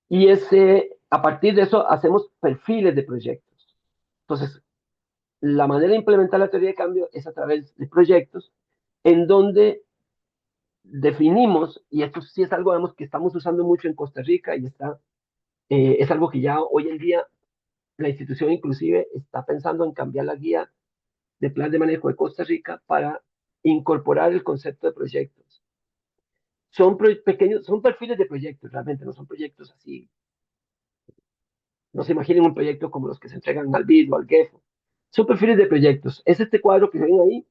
Y a partir de eso hacemos perfiles de proyectos. Entonces, la manera de implementar la teoría de cambio es a través de proyectos en donde definimos, y esto sí es algo digamos, que estamos usando mucho en Costa Rica y es algo que ya hoy en día la institución inclusive está pensando en cambiar la guía de plan de manejo de Costa Rica para incorporar el concepto de proyectos. Pequeños, son perfiles de proyectos, realmente no son proyectos así. No se imaginen un proyecto como los que se entregan al BID o al GEFO. Son perfiles de proyectos. Es este cuadro que ven ahí,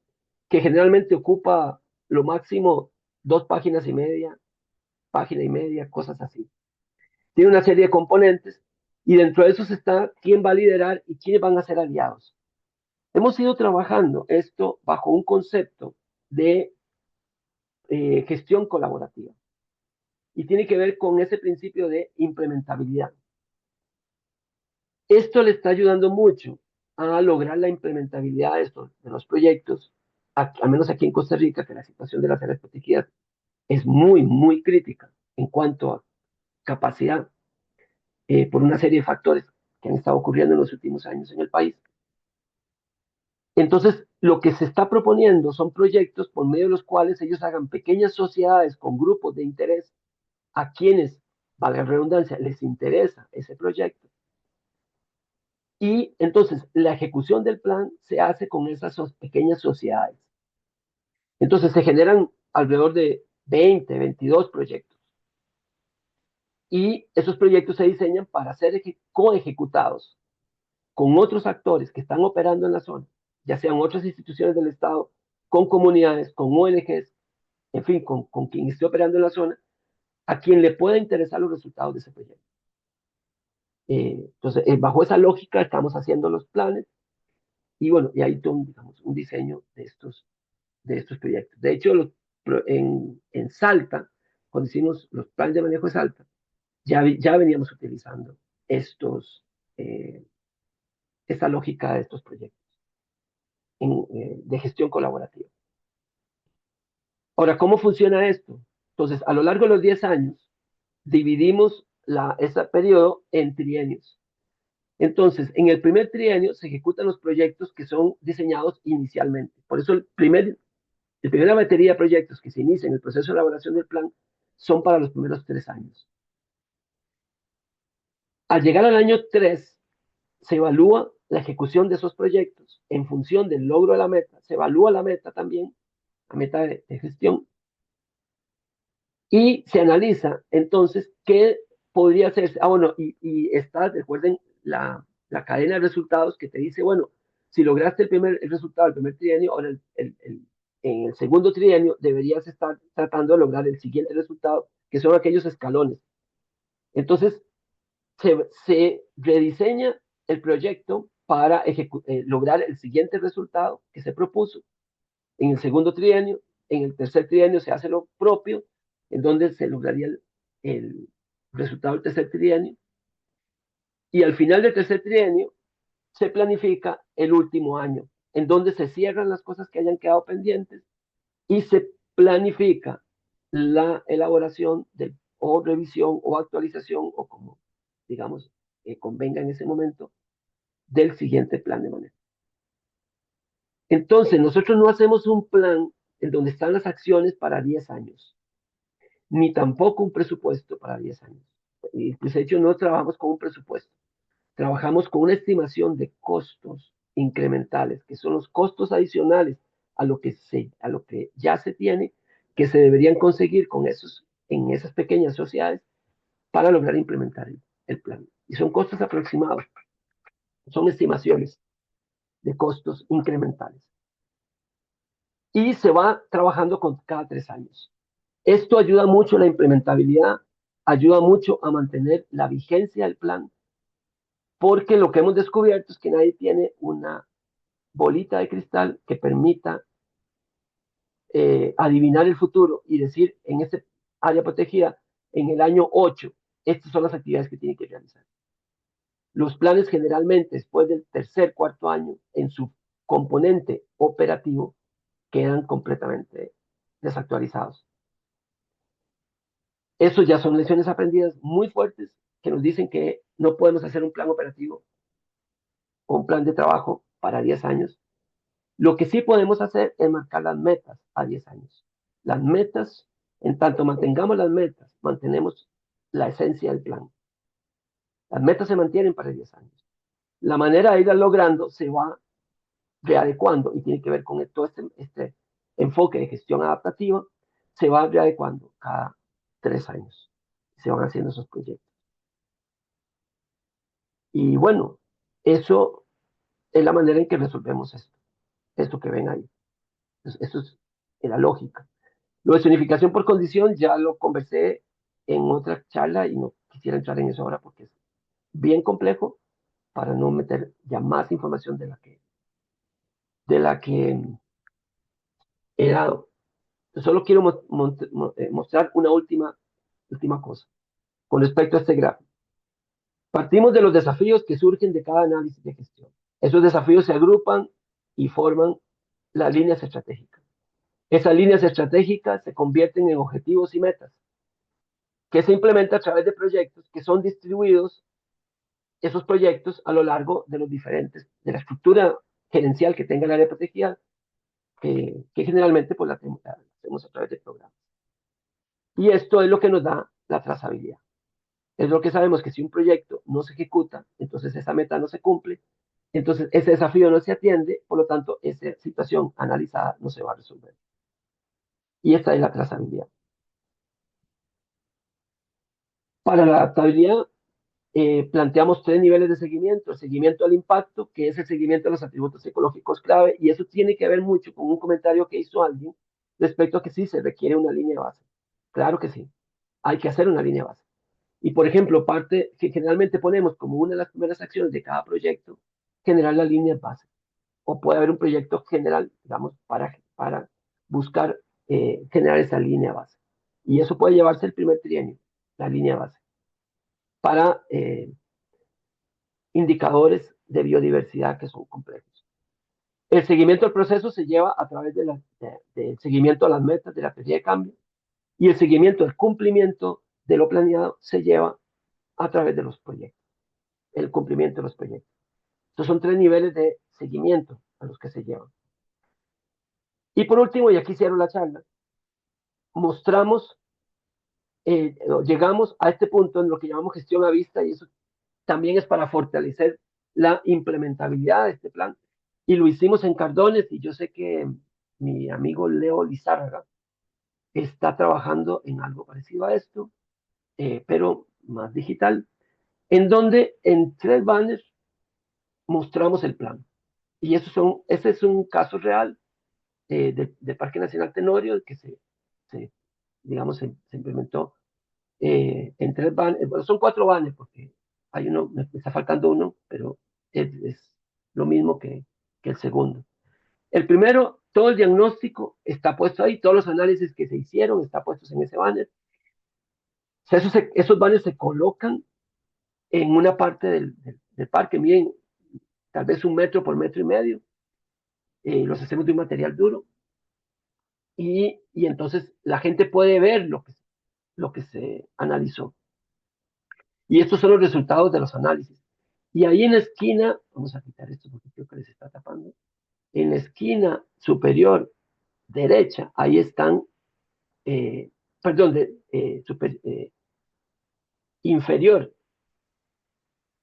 que generalmente ocupa lo máximo 2 páginas y media, página y media, cosas así. Tiene una serie de componentes y dentro de esos está quién va a liderar y quiénes van a ser aliados. Hemos ido trabajando esto bajo un concepto de gestión colaborativa y tiene que ver con ese principio de implementabilidad. Esto le está ayudando mucho a lograr la implementabilidad de los proyectos, al menos aquí en Costa Rica, que la situación de las áreas protegidas es muy, muy crítica en cuanto a capacidad por una serie de factores que han estado ocurriendo en los últimos años en el país. Entonces, lo que se está proponiendo son proyectos por medio de los cuales ellos hagan pequeñas sociedades con grupos de interés a quienes, valga la redundancia, les interesa ese proyecto. Y entonces la ejecución del plan se hace con esas pequeñas sociedades. Entonces se generan alrededor de 20, 22 proyectos. Y esos proyectos se diseñan para ser coejecutados con otros actores que están operando en la zona, ya sean otras instituciones del Estado, con comunidades, con ONGs, en fin, con quien esté operando en la zona, a quien le pueda interesar los resultados de ese proyecto. Entonces, bajo esa lógica estamos haciendo los planes y bueno, y hay todo, digamos, un diseño de estos proyectos. De hecho, en Salta, cuando hicimos los planes de manejo de Salta, ya veníamos utilizando eh, esta lógica de estos proyectos de gestión colaborativa. Ahora, ¿cómo funciona esto? Entonces, a lo largo de los 10 años, dividimos ese periodo en trienios. Entonces, en el primer trienio se ejecutan los proyectos que son diseñados inicialmente. Por eso la primera batería de proyectos que se inicia en el proceso de elaboración del plan son para los primeros 3 años. Al llegar al año 3, se evalúa la ejecución de esos proyectos en función del logro de la meta. Se evalúa la meta también, la meta de gestión, y se analiza entonces qué podría hacerse. Bueno, y está, recuerden, la cadena de resultados que te dice, bueno, si lograste el resultado del primer trienio, ahora en el segundo trienio deberías estar tratando de lograr el siguiente resultado, que son aquellos escalones. Entonces, se rediseña el proyecto para lograr el siguiente resultado que se propuso en el segundo trienio. En el tercer trienio se hace lo propio, en donde se lograría el resultado del tercer trienio. Y al final del tercer trienio se planifica el último año, en donde se cierran las cosas que hayan quedado pendientes y se planifica la elaboración de, o revisión o actualización o como, digamos, convenga en ese momento del siguiente plan de manejo. Entonces, nosotros no hacemos un plan en donde están las acciones para 10 años, ni tampoco un presupuesto para 10 años. Y pues, de hecho, no trabajamos con un presupuesto, trabajamos con una estimación de costos incrementales, que son los costos adicionales a lo que ya se tiene, que se deberían conseguir con esos, en esas pequeñas sociedades para lograr implementar el plan. Y son costos aproximados, son estimaciones de costos incrementales. Y se va trabajando con cada 3 años. Esto ayuda mucho a la implementabilidad, ayuda mucho a mantener la vigencia del plan, porque lo que hemos descubierto es que nadie tiene una bolita de cristal que permita adivinar el futuro y decir en este área protegida, en el año 8, estas son las actividades que tiene que realizar. Los planes generalmente después del tercer, cuarto año, en su componente operativo, quedan completamente desactualizados. Eso ya son lecciones aprendidas muy fuertes que nos dicen que no podemos hacer un plan operativo o un plan de trabajo para 10 años. Lo que sí podemos hacer es marcar las metas a 10 años. Las metas, en tanto mantengamos las metas, mantenemos la esencia del plan. Las metas se mantienen para 10 años. La manera de irlas logrando se va readecuando y tiene que ver con todo este enfoque de gestión adaptativa, se va readecuando cada 3 años. Se van haciendo esos proyectos. Y bueno, eso es la manera en que resolvemos esto que ven ahí. Eso es la lógica. Lo de zonificación por condición ya lo conversé en otra charla y no quisiera entrar en eso ahora porque es bien complejo para no meter ya más información de la que he dado. Solo quiero mostrar una última cosa con respecto a este gráfico. Partimos de los desafíos que surgen de cada análisis de gestión. Esos desafíos se agrupan y forman las líneas estratégicas. Esas líneas estratégicas se convierten en objetivos y metas que se implementan a través de proyectos que son distribuidos, esos proyectos, a lo largo de de la estructura gerencial que tenga el área protegida, que generalmente pues la hacemos a través de programas. Y esto es lo que nos da la trazabilidad. Es lo que sabemos que si un proyecto no se ejecuta, entonces esa meta no se cumple, entonces ese desafío no se atiende, por lo tanto esa situación analizada no se va a resolver. Y esta es la trazabilidad. Para la adaptabilidad planteamos 3 niveles de seguimiento. El seguimiento al impacto, que es el seguimiento de los atributos ecológicos clave, y eso tiene que ver mucho con un comentario que hizo alguien respecto a que sí se requiere una línea base. Claro que sí, hay que hacer una línea base. Y por ejemplo, parte que generalmente ponemos como una de las primeras acciones de cada proyecto, generar la línea base. O puede haber un proyecto general, digamos, para buscar generar esa línea base. Y eso puede llevarse el primer trienio, la línea base, para indicadores de biodiversidad que son complejos. El seguimiento del proceso se lleva a través del seguimiento a las metas de la teoría de cambio y el seguimiento del cumplimiento de lo planeado se lleva a través de los proyectos, el cumplimiento de los proyectos. Estos son 3 niveles de seguimiento a los que se llevan. Y por último, y aquí cierro la charla, mostramos, llegamos a este punto en lo que llamamos gestión a vista y eso también es para fortalecer la implementabilidad de este plan. Y lo hicimos en Cardones y yo sé que mi amigo Leo Lizárraga está trabajando en algo parecido a esto, pero más digital, en donde en 3 banners mostramos el plan. Y ese es un caso real de Parque Nacional Tenorio que digamos, se implementó en 3 banners. Bueno, son 4 banners porque hay uno, me está faltando uno, pero es lo mismo que el segundo. El primero, todo el diagnóstico está puesto ahí, todos los análisis que se hicieron están puestos en ese banner. O sea, esos banners se colocan en una parte del parque, miden tal vez 1 metro por 1,5 metros, los hacemos de un material duro y entonces la gente puede ver lo que se analizó. Y estos son los resultados de los análisis. Y ahí en la esquina, vamos a quitar esto porque creo que les está tapando, en la esquina superior derecha, ahí están, perdón, inferior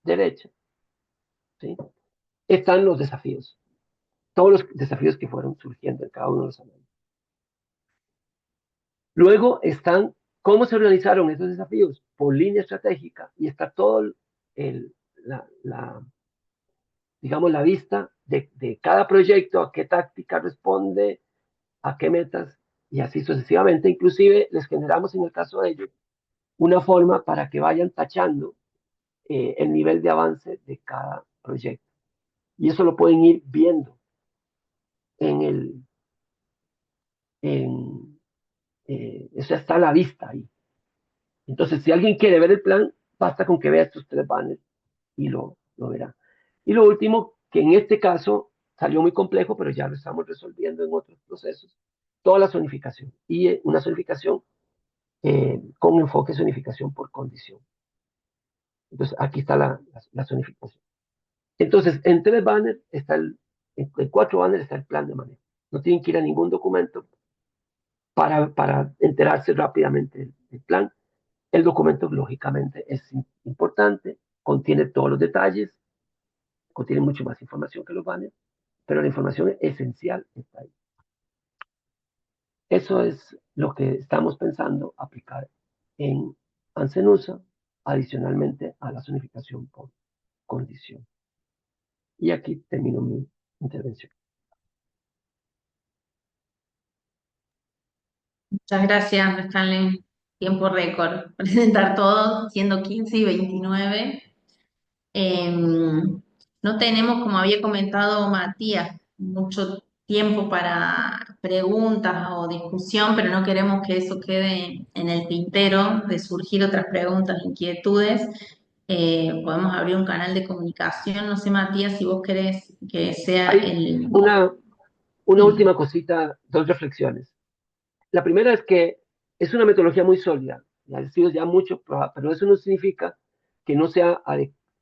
derecha, ¿sí? Están los desafíos, todos los desafíos que fueron surgiendo en cada uno de los análisis. Luego están cómo se organizaron esos desafíos por línea estratégica y está todo el, la, digamos, la vista de cada proyecto, a qué táctica responde, a qué metas y así sucesivamente. Inclusive les generamos en el caso de ellos una forma para que vayan tachando el nivel de avance de cada proyecto. Y eso lo pueden ir viendo en el, en, eso está a la vista ahí. Entonces, si alguien quiere ver el plan, basta con que vea estos 3 banners y lo verá. Y lo último, que en este caso salió muy complejo, pero ya lo estamos resolviendo en otros procesos, toda la zonificación. Y una zonificación con enfoque de zonificación por condición. Entonces, aquí está la zonificación. Entonces, en 3 banners está en 4 banners está el plan de manejo. No tienen que ir a ningún documento para enterarse rápidamente del plan. El documento, lógicamente, es importante, contiene todos los detalles, contiene mucho más información que los banners, pero la información esencial está ahí. Eso es lo que estamos pensando aplicar en Ansenusa, adicionalmente a la zonificación por condición. Y aquí termino mi intervención.
Muchas gracias, Stanley. Tiempo récord. Presentar todo, siendo 15 y 29. No tenemos, como había comentado Matías, mucho tiempo para preguntas o discusión, pero no queremos que eso quede en el tintero de surgir otras preguntas, inquietudes. Podemos abrir un canal de comunicación. No sé, Matías, si vos querés que sea
Hay
el...
una
Sí.
última cosita, 2 reflexiones. La primera es que es una metodología muy sólida, ya ha sido ya mucho, pero eso no significa que no sea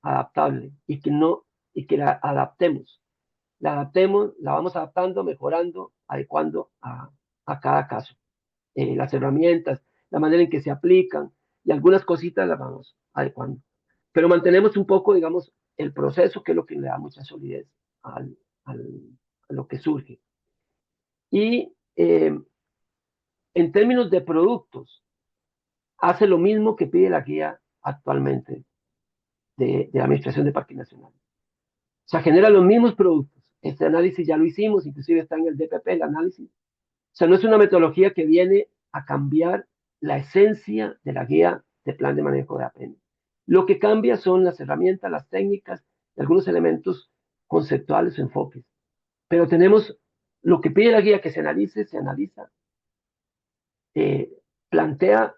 adaptable y que la adaptemos. La adaptemos, la vamos adaptando, mejorando, adecuando a cada caso. Las herramientas, la manera en que se aplican y algunas cositas las vamos adecuando. Pero mantenemos un poco, digamos, el proceso, que es lo que le da mucha solidez al, al, a lo que surge. Y en términos de productos, hace lo mismo que pide la guía actualmente de la Administración de Parques Nacionales. O sea, genera los mismos productos. Este análisis ya lo hicimos, inclusive está en el DPP, el análisis. O sea, no es una metodología que viene a cambiar la esencia de la guía de plan de manejo de APN. Lo que cambia son las herramientas, las técnicas, algunos elementos conceptuales o enfoques. Pero tenemos lo que pide la guía que se analice, se analiza, eh, plantea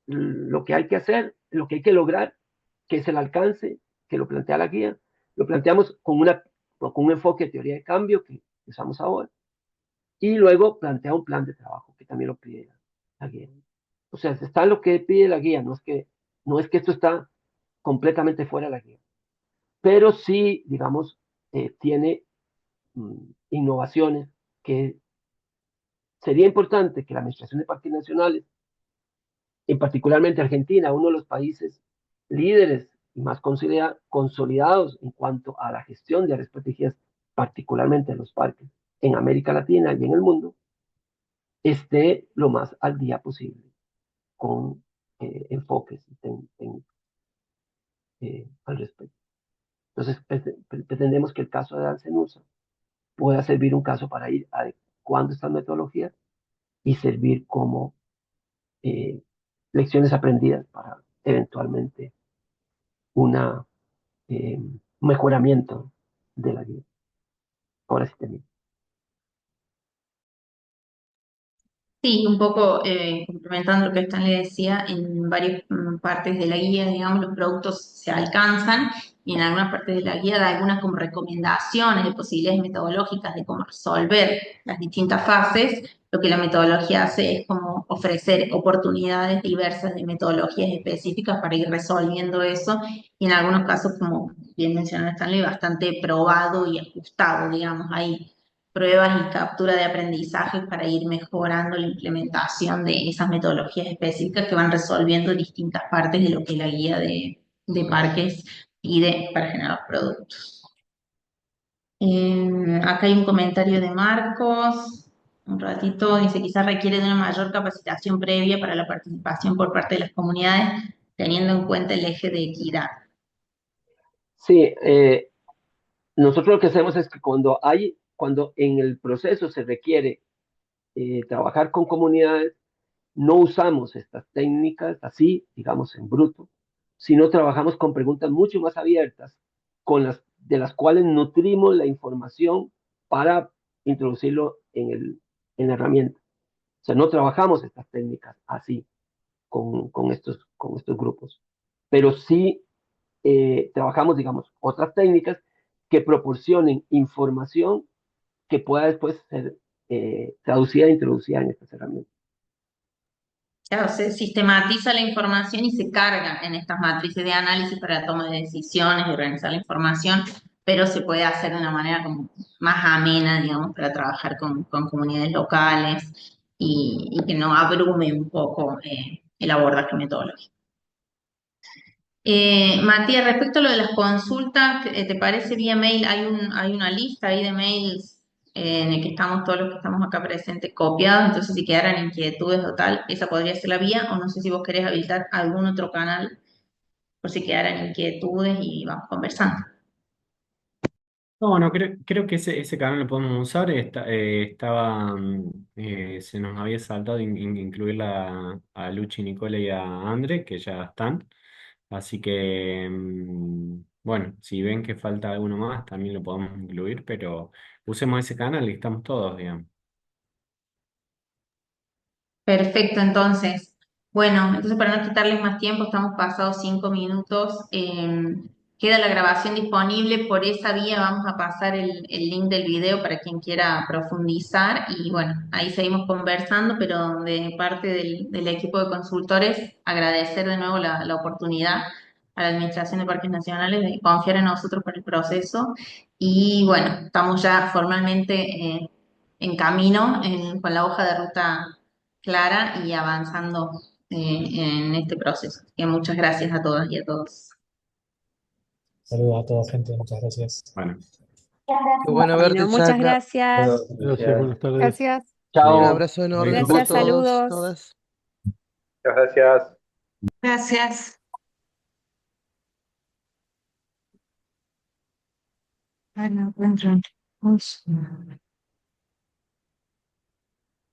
lo que hay que hacer, lo que hay que lograr, que es el alcance, que lo plantea la guía. Lo planteamos con un enfoque de teoría de cambio que usamos ahora. Y luego plantea un plan de trabajo que también lo pide la guía. O sea, está lo que pide la guía, no es que esto está completamente fuera de la guía, pero sí, digamos, tiene innovaciones que sería importante que la Administración de Parques Nacionales, en particularmente Argentina, uno de los países líderes y más consolidados en cuanto a la gestión de áreas protegidas, particularmente en los parques, en América Latina y en el mundo, esté lo más al día posible con enfoques al respecto. Entonces, pretendemos que el caso de Ansenusa pueda servir un caso para ir adecuando estas metodologías y servir como eh, lecciones aprendidas para eventualmente una mejoramiento de la guía. Ahora sí termino.
Sí, un poco complementando lo que Stan le decía, en varias partes de la guía, digamos, los productos se alcanzan y en algunas partes de la guía da algunas como recomendaciones de posibilidades metodológicas de cómo resolver las distintas fases. Lo que la metodología hace es como ofrecer oportunidades diversas de metodologías específicas para ir resolviendo eso y en algunos casos, como bien mencionó Stanley, bastante probado y ajustado, digamos, ahí pruebas y captura de aprendizajes para ir mejorando la implementación de esas metodologías específicas que van resolviendo distintas partes de lo que es la guía de parques pide para generar productos. Acá hay un comentario de Marcos, un ratito, dice quizás requiere de una mayor capacitación previa para la participación por parte de las comunidades, teniendo en cuenta el eje de equidad.
Sí, nosotros lo que hacemos es que cuando en el proceso se requiere trabajar con comunidades, no usamos estas técnicas así, digamos, en bruto, sino trabajamos con preguntas mucho más abiertas, de las cuales nutrimos la información para introducirlo en la herramienta. O sea, no trabajamos estas técnicas así con estos grupos, pero sí trabajamos, digamos, otras técnicas que proporcionen información que pueda después ser traducida e introducida en estas herramientas.
Claro, se sistematiza la información y se carga en estas matrices de análisis para la toma de decisiones y organizar la información, pero se puede hacer de una manera como más amena, digamos, para trabajar con comunidades locales y que no abrume un poco el abordaje metodológico. Matías, respecto a lo de las consultas, ¿te parece vía mail? Hay una lista ahí de mails en el que estamos todos los que estamos acá presentes copiados, entonces si quedaran inquietudes o tal, esa podría ser la vía, o no sé si vos querés habilitar algún otro canal por si quedaran inquietudes y vamos conversando.
No, no, creo que ese canal lo podemos usar. Se nos había saltado incluir a Luchi, Nicole y a Andre, que ya están. Así que, bueno, si ven que falta alguno más, también lo podemos incluir, pero usemos ese canal y estamos todos, digamos.
Perfecto, entonces. Bueno, entonces para no quitarles más tiempo, estamos pasados 5 minutos. Queda la grabación disponible. Por esa vía vamos a pasar el link del video para quien quiera profundizar. Y bueno, ahí seguimos conversando, pero de parte del equipo de consultores, agradecer de nuevo la oportunidad a la Administración de Parques Nacionales de confiar en nosotros para el proceso. Y bueno, estamos ya formalmente en camino con la hoja de ruta clara y avanzando en este proceso. Así que muchas gracias a todas y a todos.
Saludos a toda gente, muchas gracias.
Bueno,
Qué bueno verte,
Bueno, muchas
Chaca.
gracias.
Gracias, buenas tardes.
Gracias.
Un
Chao.
abrazo enorme
bueno,
para
Gracias,
todos,
saludos.
todas.
Muchas gracias.
Gracias. Ay, no encuentro. Uy.